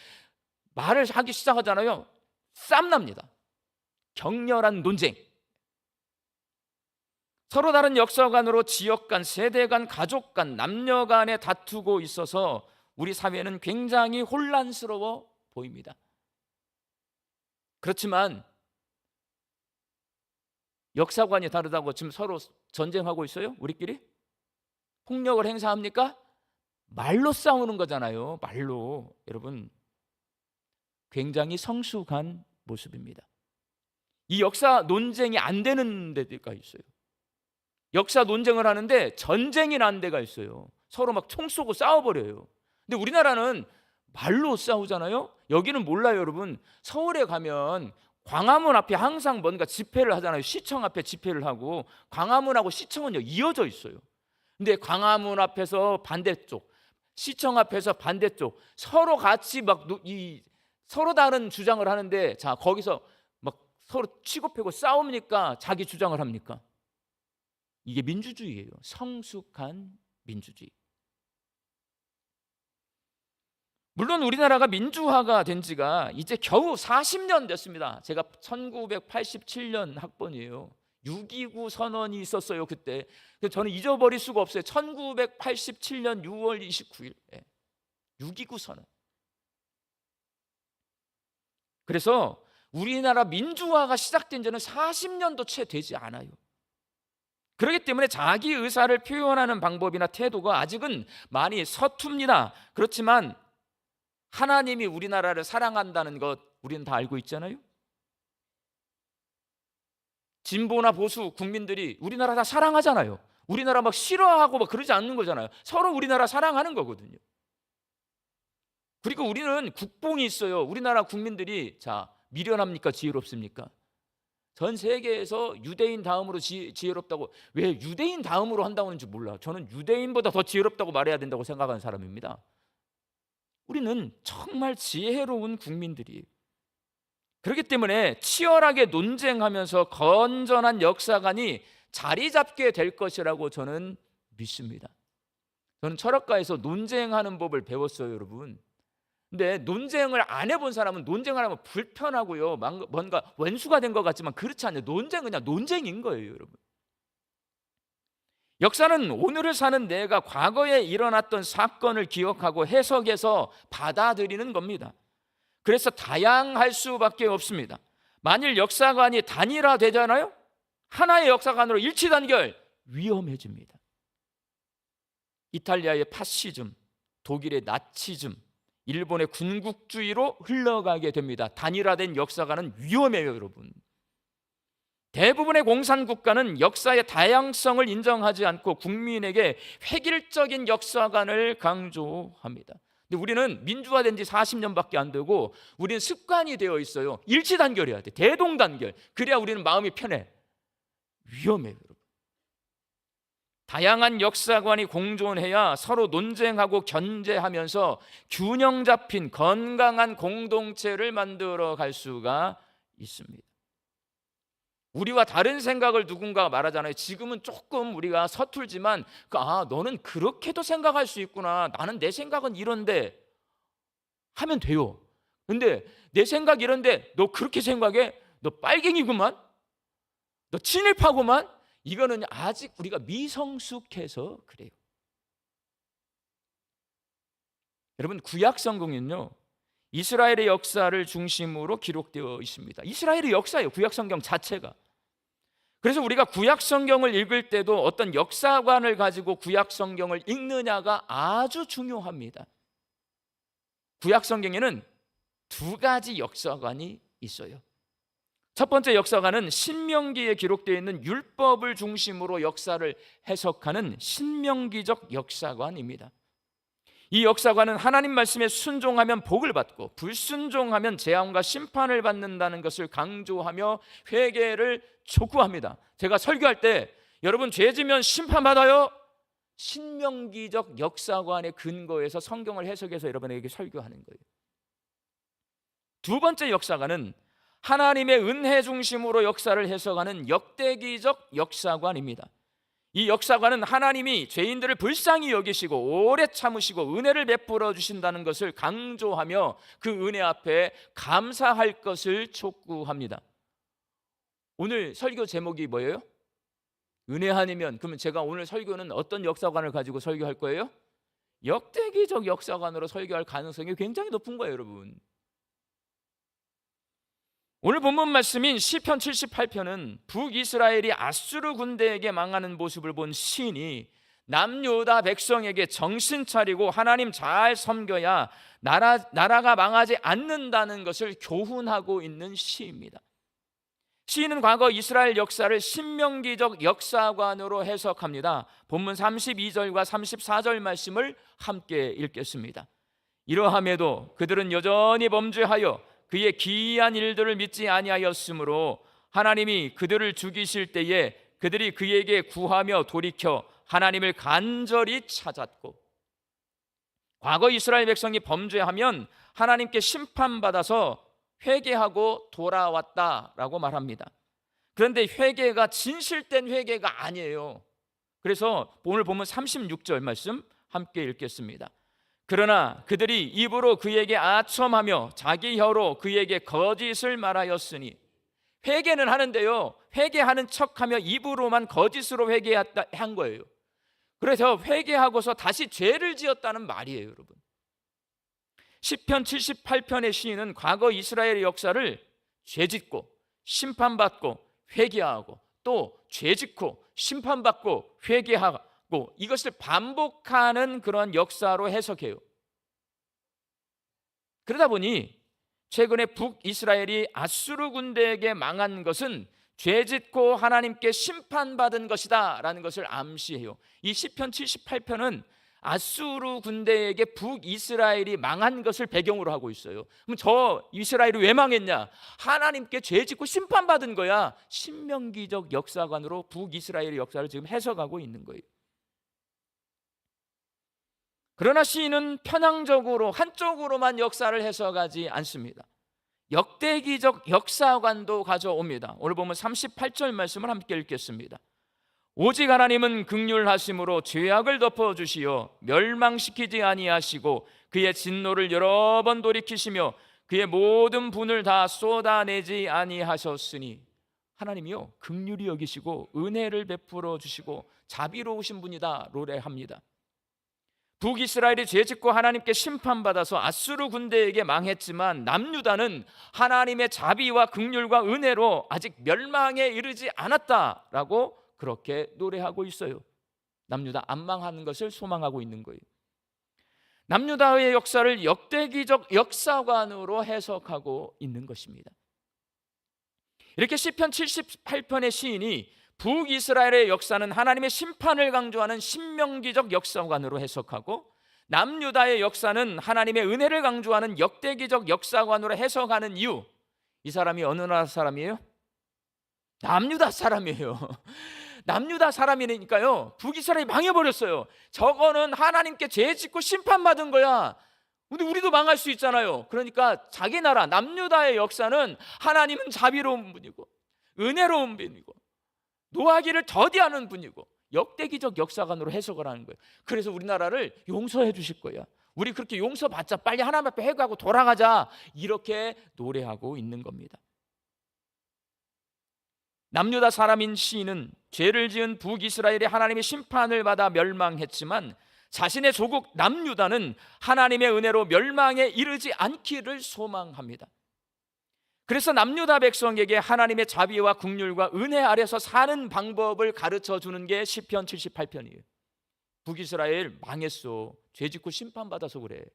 말을 하기 시작하잖아요. 쌈납니다. 격렬한 논쟁. 서로 다른 역사관으로 지역 간, 세대 간, 가족 간, 남녀 간에 다투고 있어서 우리 사회는 굉장히 혼란스러워 보입니다. 그렇지만 역사관이 다르다고 지금 서로 전쟁하고 있어요? 우리끼리? 폭력을 행사합니까? 말로 싸우는 거잖아요. 말로. 여러분, 굉장히 성숙한 모습입니다. 이 역사 논쟁이 안 되는 데가 있어요. 역사 논쟁을 하는데 전쟁이 난 데가 있어요. 서로 막 총 쏘고 싸워버려요. 근데 우리나라는 말로 싸우잖아요. 여기는 몰라요, 여러분. 서울에 가면 광화문 앞에 항상 뭔가 집회를 하잖아요. 시청 앞에 집회를 하고, 광화문하고 시청은요 이어져 있어요. 근데 광화문 앞에서 반대쪽, 시청 앞에서 반대쪽, 서로 같이 막 서로 다른 주장을 하는데, 자, 거기서 막 서로 치고 패고 싸웁니까? 자기 주장을 합니까? 이게 민주주의예요. 성숙한 민주주의. 물론 우리나라가 민주화가 된 지가 이제 겨우 40년 됐습니다. 제가 1987년 학번이에요. 6.29 선언이 있었어요, 그때. 그래서 저는 잊어버릴 수가 없어요. 1987년 6월 29일 6.29 선언. 그래서 우리나라 민주화가 시작된 지는 40년도 채 되지 않아요. 그렇기 때문에 자기 의사를 표현하는 방법이나 태도가 아직은 많이 서툽니다. 그렇지만 하나님이 우리나라를 사랑한다는 것 우리는 다 알고 있잖아요. 진보나 보수 국민들이 우리나라 다 사랑하잖아요. 우리나라 막 싫어하고 막 그러지 않는 거잖아요. 서로 우리나라 사랑하는 거거든요. 그리고 우리는 국뽕이 있어요. 우리나라 국민들이, 자, 미련합니까? 지혜롭습니까? 전 세계에서 유대인 다음으로 지혜롭다고, 왜 유대인 다음으로 한다고 하는지 몰라. 저는 유대인보다 더 지혜롭다고 말해야 된다고 생각하는 사람입니다. 우리는 정말 지혜로운 국민들이에요. 그렇기 때문에 치열하게 논쟁하면서 건전한 역사관이 자리 잡게 될 것이라고 저는 믿습니다. 저는 철학과에서 논쟁하는 법을 배웠어요, 여러분. 근데 논쟁을 안 해본 사람은 논쟁을 하면 불편하고요, 뭔가 원수가 된 것 같지만 그렇지 않아요. 논쟁은 그냥 논쟁인 거예요, 여러분. 역사는 오늘을 사는 내가 과거에 일어났던 사건을 기억하고 해석해서 받아들이는 겁니다. 그래서 다양할 수밖에 없습니다. 만일 역사관이 단일화되잖아요, 하나의 역사관으로 일치단결, 위험해집니다. 이탈리아의 파시즘, 독일의 나치즘, 일본의 군국주의로 흘러가게 됩니다. 단일화된 역사관은 위험해요, 여러분. 대부분의 공산국가는 역사의 다양성을 인정하지 않고 국민에게 획일적인 역사관을 강조합니다. 근데 우리는 민주화된 지 40년밖에 안 되고 우리는 습관이 되어 있어요. 일치단결해야 돼. 대동단결. 그래야 우리는 마음이 편해. 위험해요, 여러분. 다양한 역사관이 공존해야 서로 논쟁하고 견제하면서 균형 잡힌 건강한 공동체를 만들어 갈 수가 있습니다. 우리와 다른 생각을 누군가가 말하잖아요. 지금은 조금 우리가 서툴지만 너는 그렇게도 생각할 수 있구나. 나는 내 생각은 이런데 하면 돼요. 근데 내 생각 이런데 너 그렇게 생각해? 너 빨갱이구만? 너 친일파구만? 이거는 아직 우리가 미성숙해서 그래요. 여러분, 구약 성경은요, 이스라엘의 역사를 중심으로 기록되어 있습니다. 이스라엘의 역사예요, 구약 성경 자체가. 그래서 우리가 구약 성경을 읽을 때도 어떤 역사관을 가지고 구약 성경을 읽느냐가 아주 중요합니다. 구약 성경에는 두 가지 역사관이 있어요. 첫 번째 역사관은 신명기에 기록되어 있는 율법을 중심으로 역사를 해석하는 신명기적 역사관입니다. 이 역사관은 하나님 말씀에 순종하면 복을 받고 불순종하면 재앙과 심판을 받는다는 것을 강조하며 회개를 촉구합니다. 제가 설교할 때 여러분 죄 지면 심판받아요? 신명기적 역사관의 근거에서 성경을 해석해서 여러분에게 설교하는 거예요. 두 번째 역사관은 하나님의 은혜 중심으로 역사를 해석하는 역대기적 역사관입니다. 이 역사관은 하나님이 죄인들을 불쌍히 여기시고 오래 참으시고 은혜를 베풀어 주신다는 것을 강조하며 그 은혜 앞에 감사할 것을 촉구합니다. 오늘 설교 제목이 뭐예요? 은혜 아니면, 그러면 제가 오늘 설교는 어떤 역사관을 가지고 설교할 거예요? 역대기적 역사관으로 설교할 가능성이 굉장히 높은 거예요, 여러분. 오늘 본문 말씀인 시편 78편은 북이스라엘이 아수르 군대에게 망하는 모습을 본 시인이 남유다 백성에게 정신 차리고 하나님 잘 섬겨야 나라가 망하지 않는다는 것을 교훈하고 있는 시입니다. 시인은 과거 이스라엘 역사를 신명기적 역사관으로 해석합니다. 본문 32절과 34절 말씀을 함께 읽겠습니다. 이러함에도 그들은 여전히 범죄하여 그의 기이한 일들을 믿지 아니하였으므로 하나님이 그들을 죽이실 때에 그들이 그에게 구하며 돌이켜 하나님을 간절히 찾았고, 과거 이스라엘 백성이 범죄하면 하나님께 심판받아서 회개하고 돌아왔다라고 말합니다. 그런데 회개가 진실된 회개가 아니에요. 그래서 오늘 보면 36절 말씀 함께 읽겠습니다. 그러나 그들이 입으로 그에게 아첨하며 자기 혀로 그에게 거짓을 말하였으니, 회개는 하는데요, 회개하는 척하며 입으로만 거짓으로 회개한 거예요. 그래서 회개하고서 다시 죄를 지었다는 말이에요, 여러분. 시편 78편의 시인은 과거 이스라엘의 역사를 죄짓고 심판받고 회개하고 또 죄짓고 심판받고 회개하고 이것을 반복하는 그런 역사로 해석해요. 그러다 보니 최근에 북이스라엘이 아수르 군대에게 망한 것은 죄짓고 하나님께 심판받은 것이다 라는 것을 암시해요. 이 시편 78편은 아수르 군대에게 북이스라엘이 망한 것을 배경으로 하고 있어요. 그럼 저 이스라엘이 왜 망했냐? 하나님께 죄짓고 심판받은 거야. 신명기적 역사관으로 북이스라엘의 역사를 지금 해석하고 있는 거예요. 그러나 시인은 편향적으로 한쪽으로만 역사를 해석하지 않습니다. 역대기적 역사관도 가져옵니다. 오늘 보면 38절 말씀을 함께 읽겠습니다. 오직 하나님은 긍휼하심으로 죄악을 덮어주시어 멸망시키지 아니하시고 그의 진노를 여러 번 돌이키시며 그의 모든 분을 다 쏟아내지 아니하셨으니, 하나님이요 긍휼히 여기시고 은혜를 베풀어 주시고 자비로우신 분이다 노래합니다. 북이스라엘이 죄짓고 하나님께 심판받아서 아수르 군대에게 망했지만 남유다는 하나님의 자비와 긍휼과 은혜로 아직 멸망에 이르지 않았다라고 그렇게 노래하고 있어요. 남유다 안 망하는 것을 소망하고 있는 거예요. 남유다의 역사를 역대기적 역사관으로 해석하고 있는 것입니다. 이렇게 시편 78편의 시인이 북이스라엘의 역사는 하나님의 심판을 강조하는 신명기적 역사관으로 해석하고, 남유다의 역사는 하나님의 은혜를 강조하는 역대기적 역사관으로 해석하는 이유, 이 사람이 어느 나라 사람이에요? 남유다 사람이에요. 남유다 사람이니까요, 북이스라엘이 망해버렸어요. 저거는 하나님께 죄 짓고 심판받은 거야. 근데 우리도 망할 수 있잖아요. 그러니까 자기 나라 남유다의 역사는 하나님은 자비로운 분이고 은혜로운 분이고 노하기를 더디하는 분이고 역대기적 역사관으로 해석을 하는 거예요. 그래서 우리나라를 용서해 주실 거야. 우리 그렇게 용서받자, 빨리 하나님 앞에 회개하고 돌아가자, 이렇게 노래하고 있는 겁니다. 남유다 사람인 시인은 죄를 지은 북이스라엘이 하나님의 심판을 받아 멸망했지만 자신의 조국 남유다는 하나님의 은혜로 멸망에 이르지 않기를 소망합니다. 그래서 남유다 백성에게 하나님의 자비와 긍휼과 은혜 아래서 사는 방법을 가르쳐 주는 게 시편 78편이에요. 북이스라엘 망했어. 죄 짓고 심판받아서 그래.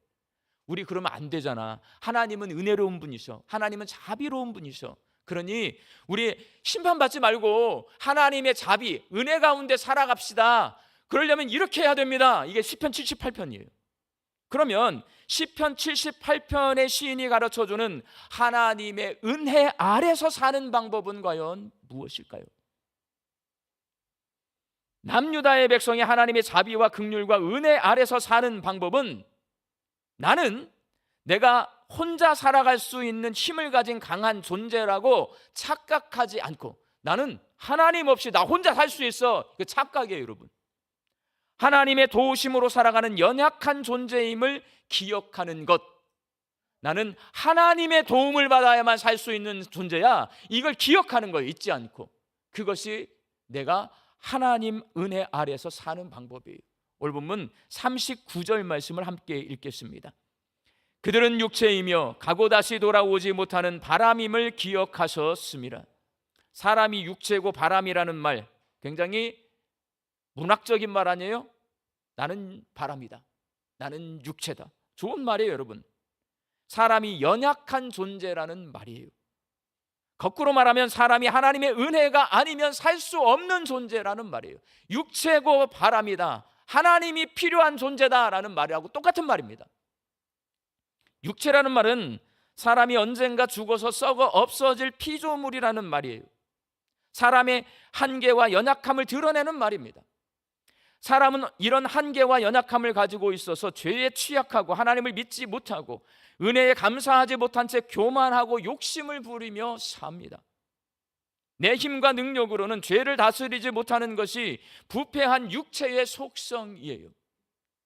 우리 그러면 안 되잖아. 하나님은 은혜로운 분이셔. 하나님은 자비로운 분이셔. 그러니 우리 심판받지 말고 하나님의 자비, 은혜 가운데 살아갑시다. 그러려면 이렇게 해야 됩니다. 이게 시편 78편이에요. 그러면 시편 78편의 시인이 가르쳐주는 하나님의 은혜 아래서 사는 방법은 과연 무엇일까요? 남유다의 백성이 하나님의 자비와 긍휼과 은혜 아래서 사는 방법은, 나는 내가 혼자 살아갈 수 있는 힘을 가진 강한 존재라고 착각하지 않고, 나는 하나님 없이 나 혼자 살 수 있어, 그 착각이에요. 여러분, 하나님의 도우심으로 살아가는 연약한 존재임을 기억하는 것, 나는 하나님의 도움을 받아야만 살 수 있는 존재야, 이걸 기억하는 거예요. 잊지 않고. 그것이 내가 하나님 은혜 아래서 사는 방법이에요. 오늘 본문 39절 말씀을 함께 읽겠습니다. 그들은 육체이며 가고 다시 돌아오지 못하는 바람임을 기억하셨습니다. 사람이 육체고 바람이라는 말, 굉장히 문학적인 말 아니에요? 나는 바람이다, 나는 육체다. 좋은 말이에요. 여러분, 사람이 연약한 존재라는 말이에요. 거꾸로 말하면 사람이 하나님의 은혜가 아니면 살 수 없는 존재라는 말이에요. 육체고 바람이다, 하나님이 필요한 존재다라는 말하고 똑같은 말입니다. 육체라는 말은 사람이 언젠가 죽어서 썩어 없어질 피조물이라는 말이에요. 사람의 한계와 연약함을 드러내는 말입니다. 사람은 이런 한계와 연약함을 가지고 있어서 죄에 취약하고 하나님을 믿지 못하고 은혜에 감사하지 못한 채 교만하고 욕심을 부리며 삽니다. 내 힘과 능력으로는 죄를 다스리지 못하는 것이 부패한 육체의 속성이에요.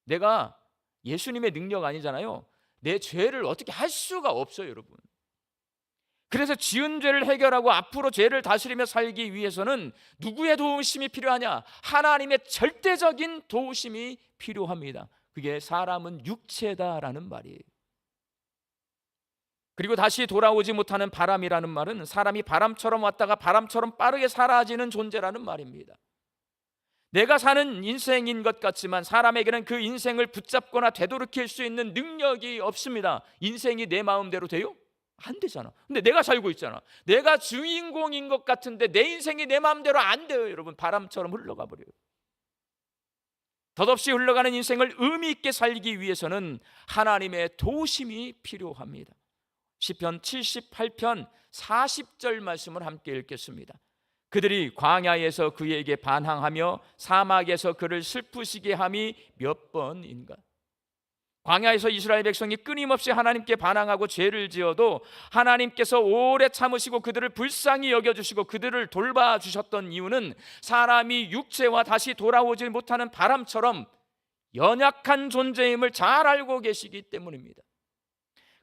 내가 예수님의 능력 아니잖아요. 내 죄를 어떻게 할 수가 없어요, 여러분. 그래서 지은 죄를 해결하고 앞으로 죄를 다스리며 살기 위해서는 누구의 도우심이 필요하냐? 하나님의 절대적인 도우심이 필요합니다. 그게 사람은 육체다라는 말이에요. 그리고 다시 돌아오지 못하는 바람이라는 말은 사람이 바람처럼 왔다가 바람처럼 빠르게 사라지는 존재라는 말입니다. 내가 사는 인생인 것 같지만 사람에게는 그 인생을 붙잡거나 되돌이킬 수 있는 능력이 없습니다. 인생이 내 마음대로 돼요? 안 되잖아. 근데 내가 살고 있잖아. 내가 주인공인 것 같은데 내 인생이 내 마음대로 안 돼요. 여러분, 바람처럼 흘러가 버려요. 덧없이 흘러가는 인생을 의미 있게 살기 위해서는 하나님의 도우심이 필요합니다. 시편 78편 40절 말씀을 함께 읽겠습니다. 그들이 광야에서 그에게 반항하며 사막에서 그를 슬프시게 함이 몇 번인가. 광야에서 이스라엘 백성이 끊임없이 하나님께 반항하고 죄를 지어도 하나님께서 오래 참으시고 그들을 불쌍히 여겨주시고 그들을 돌봐주셨던 이유는 사람이 육체와 다시 돌아오지 못하는 바람처럼 연약한 존재임을 잘 알고 계시기 때문입니다.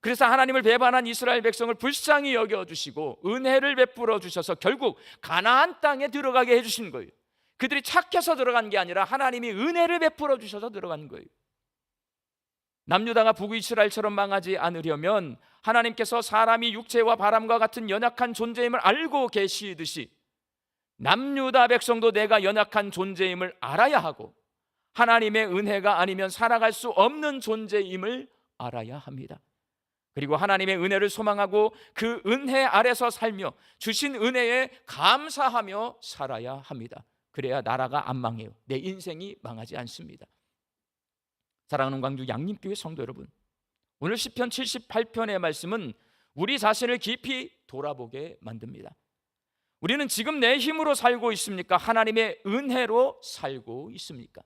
그래서 하나님을 배반한 이스라엘 백성을 불쌍히 여겨주시고 은혜를 베풀어 주셔서 결국 가나안 땅에 들어가게 해주신 거예요. 그들이 착해서 들어간 게 아니라 하나님이 은혜를 베풀어 주셔서 들어간 거예요. 남유다가 북이스라엘처럼 망하지 않으려면 하나님께서 사람이 육체와 바람과 같은 연약한 존재임을 알고 계시듯이 남유다 백성도 내가 연약한 존재임을 알아야 하고 하나님의 은혜가 아니면 살아갈 수 없는 존재임을 알아야 합니다. 그리고 하나님의 은혜를 소망하고 그 은혜 아래서 살며 주신 은혜에 감사하며 살아야 합니다. 그래야 나라가 안 망해요. 내 인생이 망하지 않습니다. 사랑하는 광주 양림교회 성도 여러분, 오늘 시편 78편의 말씀은 우리 자신을 깊이 돌아보게 만듭니다. 우리는 지금 내 힘으로 살고 있습니까? 하나님의 은혜로 살고 있습니까?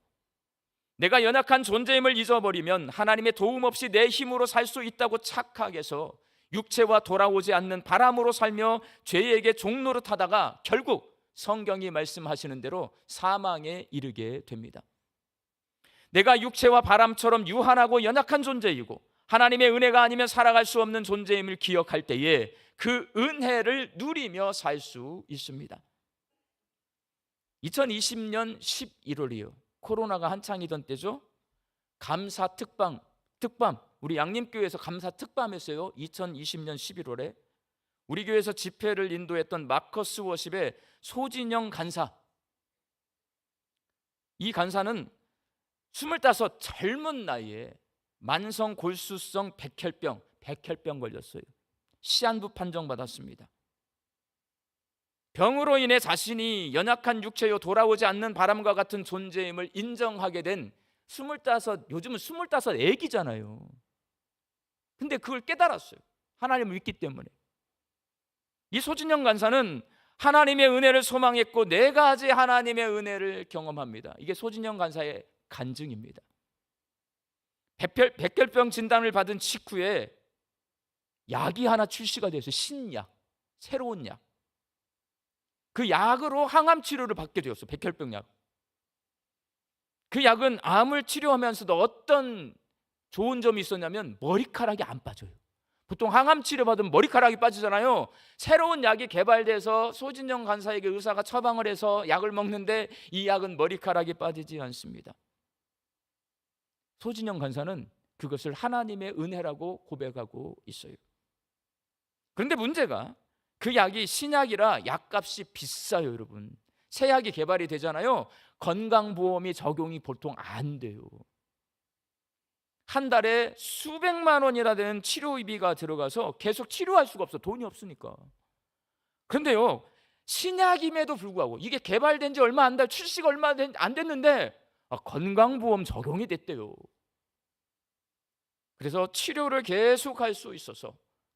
내가 연약한 존재임을 잊어버리면 하나님의 도움 없이 내 힘으로 살 수 있다고 착각해서 육체와 돌아오지 않는 바람으로 살며 죄에게 종노릇하다가 결국 성경이 말씀하시는 대로 사망에 이르게 됩니다. 내가 육체와 바람처럼 유한하고 연약한 존재이고 하나님의 은혜가 아니면 살아갈 수 없는 존재임을 기억할 때에 그 은혜를 누리며 살 수 있습니다. 2020년 11월이요. 코로나가 한창이던 때죠. 감사 특밤, 우리 양림교회에서 감사 특밤했어요. 2020년 11월에 우리 교회에서 집회를 인도했던 마커스 워십의 소진영 간사, 이 간사는 25 젊은 나이에 만성 골수성 백혈병 걸렸어요. 시한부 판정받았습니다. 병으로 인해 자신이 연약한 육체요 돌아오지 않는 바람과 같은 존재임을 인정하게 된 25, 요즘은 25 애기잖아요. 근데 그걸 깨달았어요. 하나님을 믿기 때문에. 이 소진영 간사는 하나님의 은혜를 소망했고 4가지 하나님의 은혜를 경험합니다. 이게 소진영 간사의 간증입니다. 백혈병 진단을 받은 직후에 약이 하나 출시가 됐어요. 신약, 새로운 약. 그 약으로 항암 치료를 받게 되었어요. 백혈병 약. 그 약은 암을 치료하면서도 어떤 좋은 점이 있었냐면 머리카락이 안 빠져요. 보통 항암 치료 받으면 머리카락이 빠지잖아요. 새로운 약이 개발돼서 소진영 간사에게 의사가 처방을 해서 약을 먹는데 이 약은 머리카락이 빠지지 않습니다. 소진영 간사는 그것을 하나님의 은혜라고 고백하고 있어요. 그런데 문제가 그 약이 신약이라 약값이 비싸요, 여러분. 새 약이 개발이 되잖아요. 건강보험이 적용이 보통 안 돼요. 한 달에 수백만 원이나 되는 치료비가 들어가서 계속 치료할 수가 없어. 돈이 없으니까. 그런데요, 신약임에도 불구하고 이게 개발된 지 얼마 안 돼, 출시가 얼마 안 됐는데 건강보험 적용이 됐대요. 그래서 치료를 계속할 수 있어서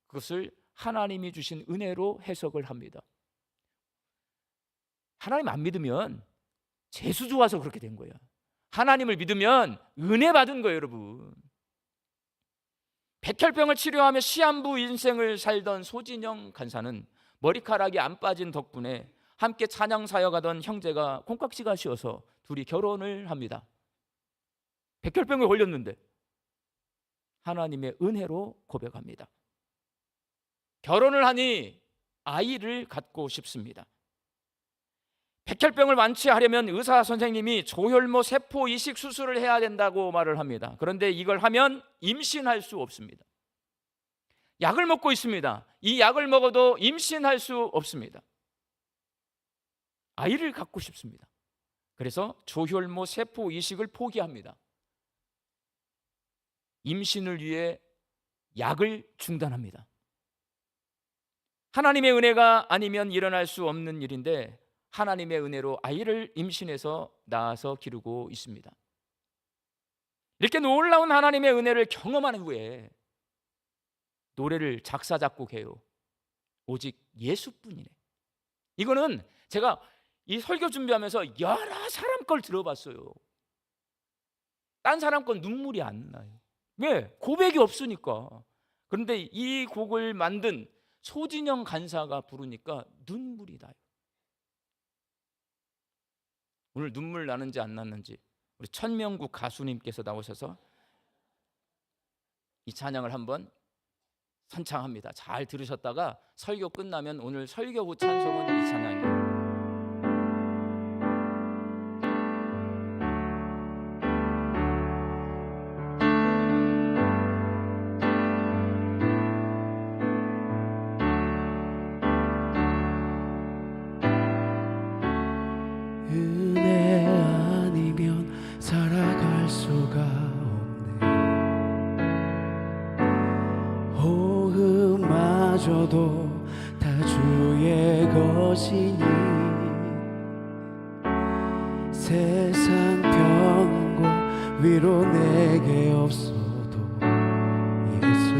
그것을 하나님이 주신 은혜로 해석을 합니다. 하나님 안 믿으면 재수 좋아서 그렇게 된 거야. 하나님을 믿으면 은혜 받은 거예요, 여러분. 백혈병을 치료하며 시한부 인생을 살던 소진영 간사는 머리카락이 안 빠진 덕분에 함께 찬양 사역하던 형제가 콩깍지가 씌어서 둘이 결혼을 합니다. 백혈병에 걸렸는데 하나님의 은혜로 고백합니다. 결혼을 하니 아이를 갖고 싶습니다. 백혈병을 완치하려면 의사 선생님이 조혈모 세포 이식 수술을 해야 된다고 말을 합니다. 그런데 이걸 하면 임신할 수 없습니다. 약을 먹고 있습니다. 이 약을 먹어도 임신할 수 없습니다. 아이를 갖고 싶습니다. 그래서 조혈모 세포 이식을 포기합니다. 임신을 위해 약을 중단합니다. 하나님의 은혜가 아니면 일어날 수 없는 일인데 하나님의 은혜로 아이를 임신해서 낳아서 기르고 있습니다. 이렇게 놀라운 하나님의 은혜를 경험한 후에 노래를 작사 작곡해요. 오직 예수뿐이네. 이거는 제가 이 설교 준비하면서 여러 사람 걸 들어봤어요. 딴 사람 건 눈물이 안 나요. 왜? 고백이 없으니까. 그런데 이 곡을 만든 소진영 간사가 부르니까 눈물이 나요. 오늘 눈물 나는지 안 나는지 우리 천명국 가수님께서 나오셔서 이 찬양을 한번 선창합니다. 잘 들으셨다가 설교 끝나면 오늘 설교 후 찬송은 이 찬양이에요. 은혜 아니면 살아갈 수가 없네. 호흡마저도 다 주의 것이니 세상 평과 위로 내게 없어도 예수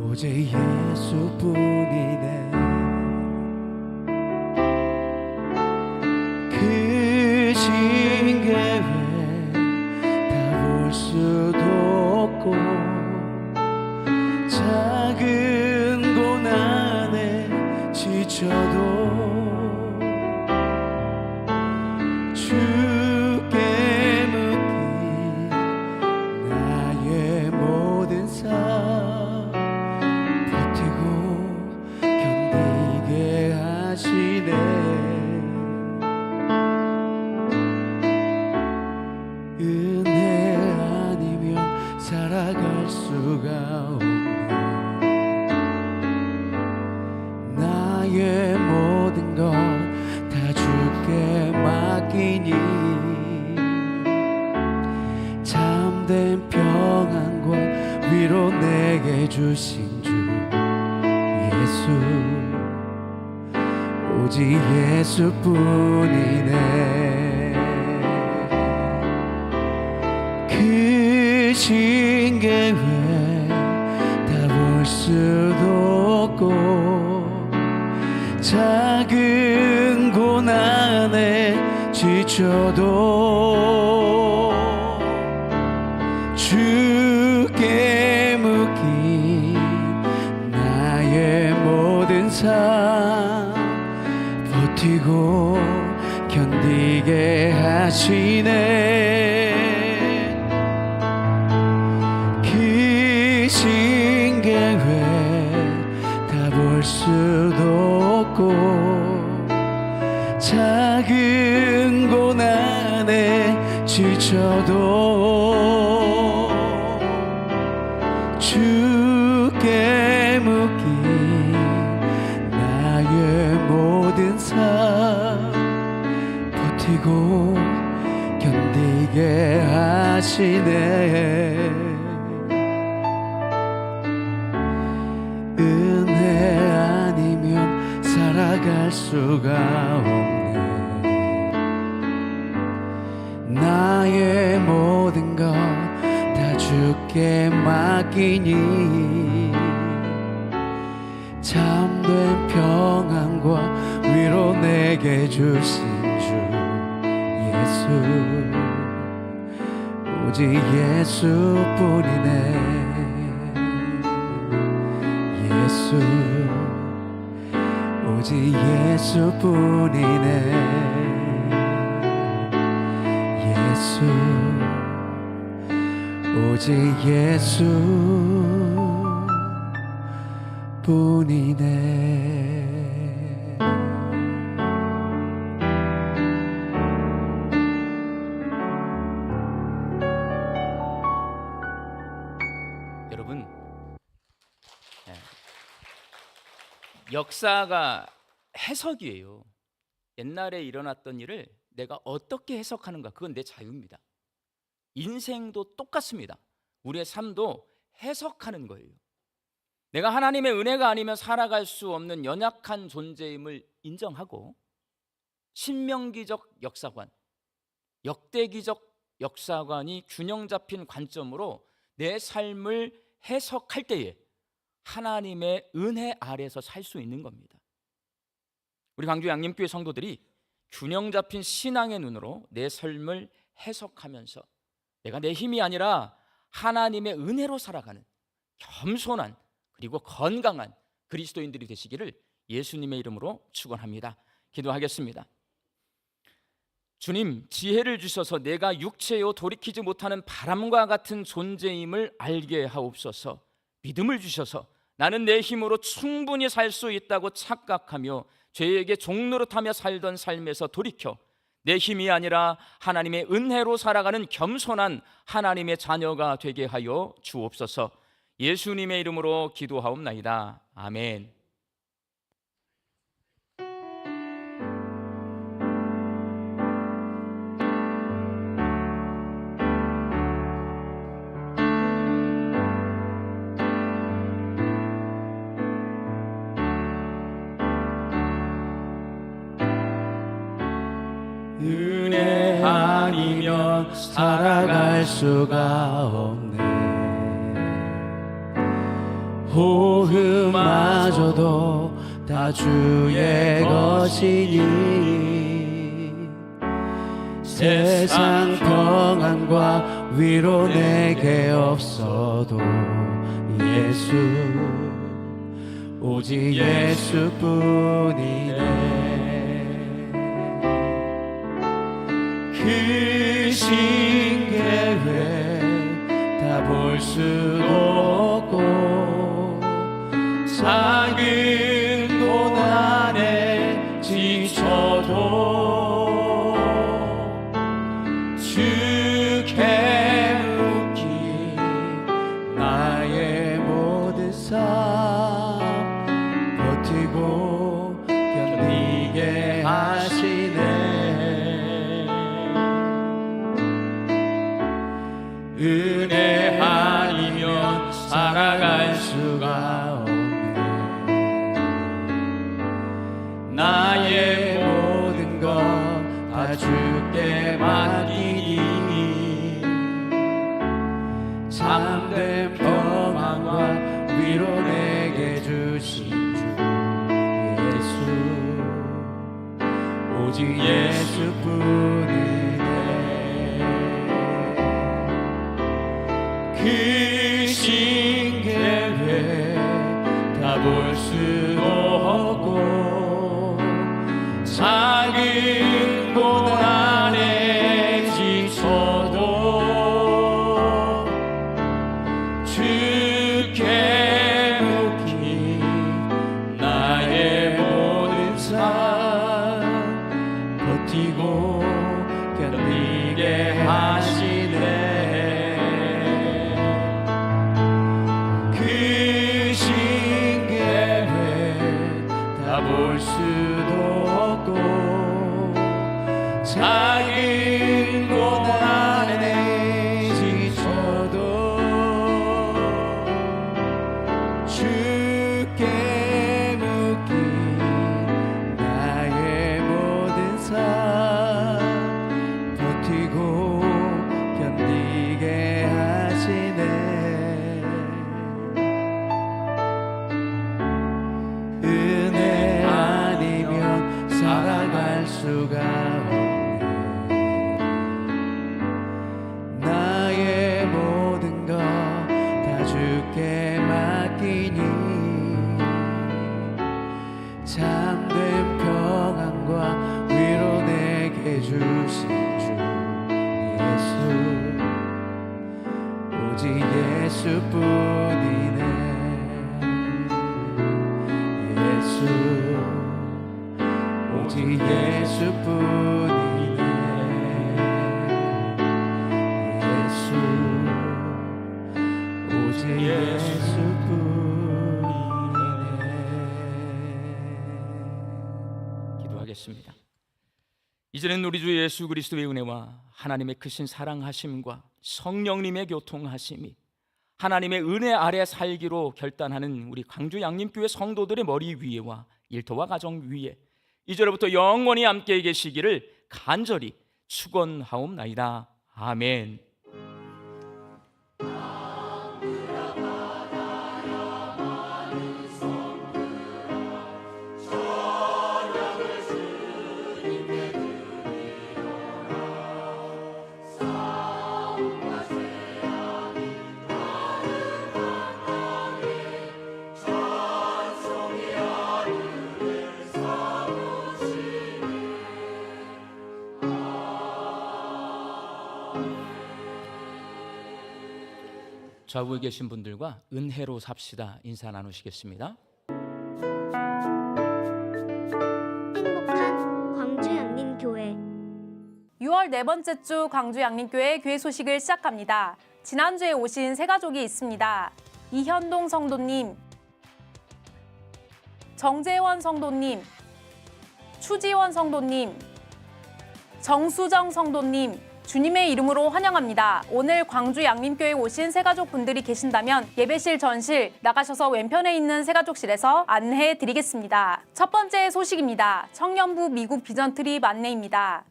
오직 예수뿐이네. 크신 계획 다 볼 수도 없고 작은 고난에 지쳐도 주께 묻기 나의 모든 삶 버티고 견디게 하시네. 은혜 아니면 살아갈 수가 없네. 나의 모든 것 다 주께 맡기니 참된 평안과 위로 내게 주신 주 예수 오직 예수뿐이네. 크신 계획 다 볼 수도 없고 작은 고난에 지쳐도 주께 묶인 나의 모든 삶 버티고 견디게 하시네. 크신 계획 다 볼 수도 없고 작은 고난에 지쳐도 주께 묶인 나의 모든 삶 버티고 견디게 하시네. 은혜 아니면 살아갈 수가 없네. 나의 모든 것 다 주께 맡기니 참된 평안과 위로 내게 주신 주 예수 오직 예수뿐이네. 예수 오직 예수뿐이네. 예수 오직 예수뿐이네. 여러분, 역사가 해석이에요. 옛날에 일어났던 일을 내가 어떻게 해석하는가, 그건 내 자유입니다. 인생도 똑같습니다. 우리의 삶도 해석하는 거예요. 내가 하나님의 은혜가 아니면 살아갈 수 없는 연약한 존재임을 인정하고 신명기적 역사관, 역대기적 역사관이 균형 잡힌 관점으로 내 삶을 해석할 때에 하나님의 은혜 아래서 살 수 있는 겁니다. 우리 광주 양림교회 성도들이 균형 잡힌 신앙의 눈으로 내 삶을 해석하면서 내가 내 힘이 아니라 하나님의 은혜로 살아가는 겸손한 그리고 건강한 그리스도인들이 되시기를 예수님의 이름으로 축원합니다. 기도하겠습니다. 주님, 지혜를 주셔서 내가 육체요 돌이키지 못하는 바람과 같은 존재임을 알게 하옵소서. 믿음을 주셔서 나는 내 힘으로 충분히 살 수 있다고 착각하며 죄에게 종노릇하며 살던 삶에서 돌이켜 내 힘이 아니라 하나님의 은혜로 살아가는 겸손한 하나님의 자녀가 되게 하여 주옵소서. 예수님의 이름으로 기도하옵나이다. 아멘. 은혜 아니면 살아갈 수가 없네. 호흡마저도 다 주의 것이니 세상 평안과 위로 내게 없어도 예수, 오직 예수뿐이네. 크신 계획 다 볼 수도 없고 작은 고난에 지쳐도 주께 묻기 나의 모든 삶 버티고 견디게 하시네. 은혜 아니면 살아갈 수가 없네. 나의 모든 것 다 주께 맡기니 참된 평안과 위로 내게 주신 주 예수, 오직 예수뿐이네. 크신 계획 다 볼 수도 없고 작은 고난에 지쳐도 주께 묻기 나의 모든 삶 버티고 견디게 하시네. 볼 수도 없고 작은 고난에 지쳐도 주께 묻기 나의 모든 삶 버티고 견디게 하시네. 은혜 아니면 살아갈 수가 없네. 나의 모든 것 다 주께 맡기니 참된 평안과 위로 내게 주신 주 예수, 오직 예수뿐이네. 오직 예수뿐이네. 예수, 오직 예수뿐이네. 기도하겠습니다. 이제는 우리 주 예수 그리스도의 은혜와 하나님의 크신 사랑하심과 성령님의 교통하심이 하나님의 은혜 아래 살기로 결단하는 우리 광주 양림교회 성도들의 머리 위에와 일터와 가정 위에 이제로부터 영원히 함께 계시기를 간절히 축원하옵나이다. 아멘. 좌우에 계신 분들과 은혜로 삽시다 인사 나누시겠습니다. 행복한 광주 양림교회 6월 네 번째 주 광주 양림교회 교회 소식을 시작합니다. 지난주에 오신 세 가족이 있습니다. 이현동 성도님, 정재원 성도님, 추지원 성도님, 정수정 성도님, 주님의 이름으로 환영합니다. 오늘 광주 양림교회에 오신 새가족 분들이 계신다면 예배실 전실 나가셔서 왼편에 있는 새가족실에서 안내해 드리겠습니다. 첫 번째 소식입니다. 청년부 미국 비전 트립 안내입니다.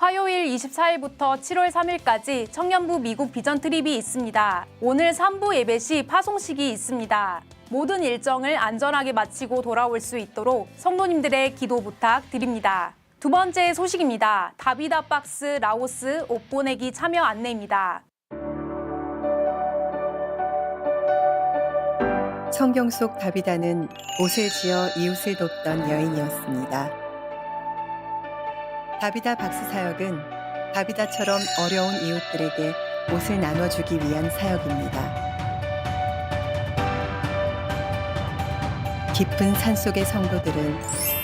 화요일 24일부터 7월 3일까지 청년부 미국 비전 트립이 있습니다. 오늘 3부 예배 시 파송식이 있습니다. 모든 일정을 안전하게 마치고 돌아올 수 있도록 성도님들의 기도 부탁드립니다. 두 번째 소식입니다. 다비다 박스 라오스 옷 보내기 참여 안내입니다. 성경 속 다비다는 옷을 지어 이웃을 돕던 여인이었습니다. 다비다 박스 사역은 다비다처럼 어려운 이웃들에게 옷을 나눠주기 위한 사역입니다. 깊은 산속의 성도들은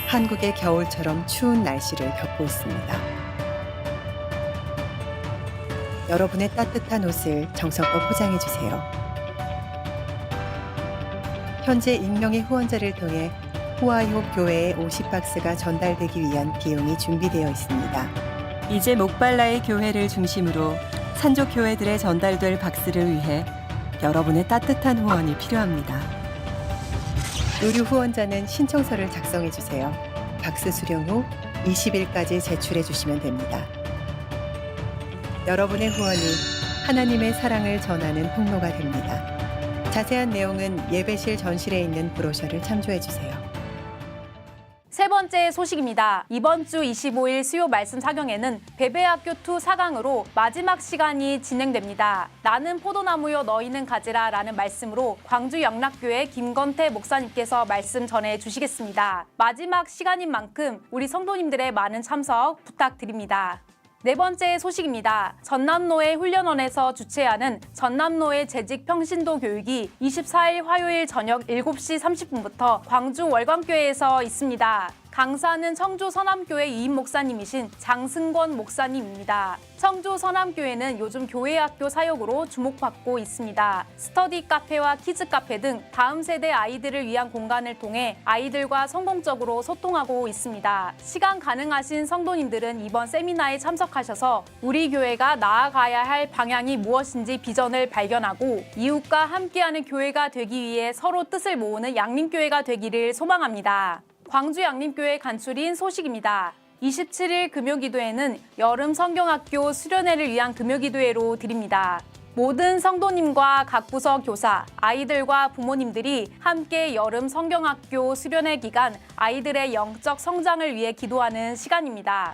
한국의 겨울처럼 추운 날씨를 겪고 있습니다. 여러분의 따뜻한 옷을 정성껏 포장해 주세요. 현재 익명의 후원자를 통해 호아이홉 교회에 50박스가 전달되기 위한 비용이 준비되어 있습니다. 이제 목발라의 교회를 중심으로 산족 교회들에 전달될 박스를 위해 여러분의 따뜻한 후원이 필요합니다. 의류 후원자는 신청서를 작성해 주세요. 박스 수령 후 20일까지 제출해 주시면 됩니다. 여러분의 후원이 하나님의 사랑을 전하는 통로가 됩니다. 자세한 내용은 예배실 전실에 있는 브로셔를 참조해 주세요. 세 번째 소식입니다. 이번 주 25일 수요 말씀 사경에는 베베학교 2 4강으로 마지막 시간이 진행됩니다. 나는 포도나무요 너희는 가지라 라는 말씀으로 광주 영락교회 김건태 목사님께서 말씀 전해 주시겠습니다. 마지막 시간인 만큼 우리 성도님들의 많은 참석 부탁드립니다. 네 번째 소식입니다. 전남노회 훈련원에서 주최하는 전남노회 재직 평신도 교육이 24일 화요일 저녁 7시 30분부터 광주 월광교회에서 있습니다. 강사는 청주 서남교회 이임 목사님이신 장승권 목사님입니다. 청주 서남교회는 요즘 교회학교 사역으로 주목받고 있습니다. 스터디 카페와 키즈 카페 등 다음 세대 아이들을 위한 공간을 통해 아이들과 성공적으로 소통하고 있습니다. 시간 가능하신 성도님들은 이번 세미나에 참석하셔서 우리 교회가 나아가야 할 방향이 무엇인지 비전을 발견하고 이웃과 함께하는 교회가 되기 위해 서로 뜻을 모으는 양림교회가 되기를 소망합니다. 광주 양림교회 간추린 소식입니다. 27일 금요기도회는 여름 성경학교 수련회를 위한 금요기도회로 드립니다. 모든 성도님과 각 부서 교사, 아이들과 부모님들이 함께 여름 성경학교 수련회 기간 아이들의 영적 성장을 위해 기도하는 시간입니다.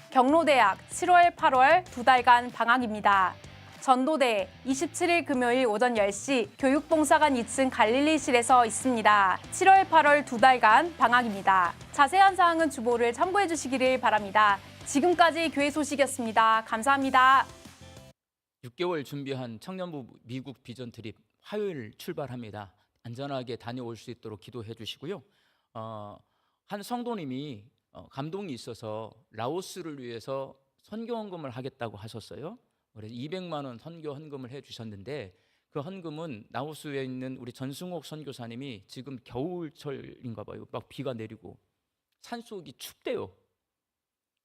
경로대학 7월, 8월 2달간 방학입니다. 전도대 27일 금요일 오전 10시 교육봉사관 2층 갈릴리실에서 있습니다. 7월, 8월 2달간 방학입니다. 자세한 사항은 주보를 참고해 주시기를 바랍니다. 지금까지 교회 소식이었습니다. 감사합니다. 6개월 준비한 청년부 미국 비전 트립 화요일 출발합니다. 안전하게 다녀올 수 있도록 기도해 주시고요. 한 성도님이 감동이 있어서 라오스를 위해서 선교 헌금을 하겠다고 하셨어요. 그래서 200만 원 선교 헌금을 해 주셨는데 그 헌금은 라오스에 있는 우리 전승옥 선교사님이 지금 겨울철인가 봐요. 막 비가 내리고 산속이 춥대요.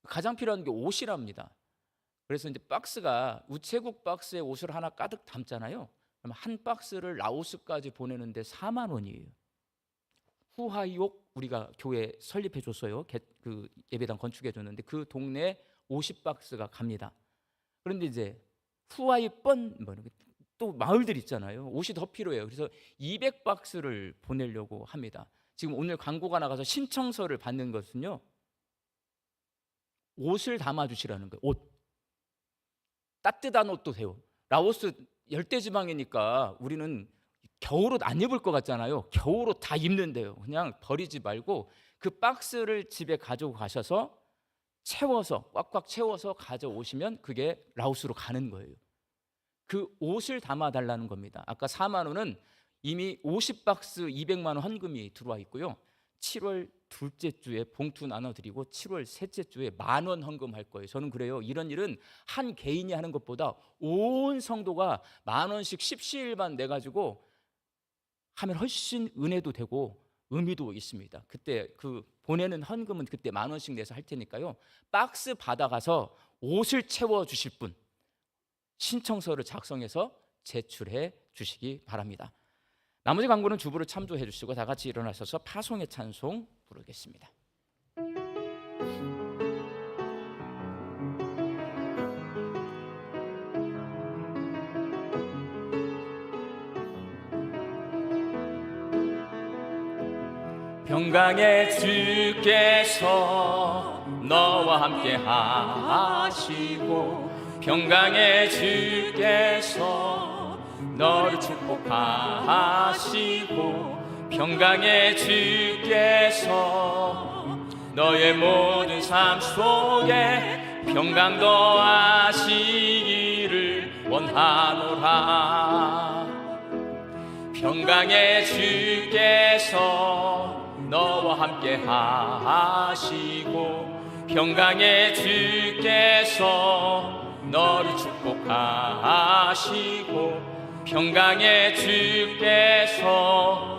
가장 필요한 게 옷이랍니다. 그래서 이제 박스가 우체국 박스에 옷을 하나 가득 담잖아요. 그럼 한 박스를 라오스까지 보내는데 4만 원이에요. 후하이옥 우리가 교회 설립해 줬어요. 그 예배당 건축해 줬는데 그 동네에 50박스가 갑니다. 그런데 이제 후하이번 또 마을들 있잖아요. 옷이 더 필요해요. 그래서 200박스를 보내려고 합니다. 지금 오늘 광고가 나가서 신청서를 받는 것은요. 옷을 담아주시라는 거예요. 옷. 따뜻한 옷도 돼요. 라오스 열대지방이니까 우리는 겨울옷 안 입을 것 같잖아요. 겨울옷 다 입는데요. 그냥 버리지 말고 그 박스를 집에 가지고 가셔서 채워서 꽉꽉 채워서 가져오시면 그게 라오스로 가는 거예요. 그 옷을 담아달라는 겁니다. 아까 4만 원은 이미 50박스 200만 원 헌금이 들어와 있고요. 7월 둘째 주에 봉투 나눠드리고 7월 셋째 주에 10,000원 헌금할 거예요. 저는 그래요. 이런 일은 한 개인이 하는 것보다 온 성도가 10,000원씩 십시일반 내가지고 하면 훨씬 은혜도 되고 의미도 있습니다. 그때 그 보내는 헌금은 그때 10,000원씩 내서 할 테니까요. 박스 받아가서 옷을 채워 주실 분 신청서를 작성해서 제출해 주시기 바랍니다. 나머지 광고는 주부를 참조해 주시고 다 같이 일어나셔서 파송의 찬송 부르겠습니다. 평강의 주께서 너와 함께 하시고 평강의 주께서 너를 축복하시고 평강의 주께서 너의 모든 삶 속에 평강 더하시기를 원하노라. 평강의 주께서 너와 함께 하시고 평강의 주께서 너를 축복하시고 평강의 주께서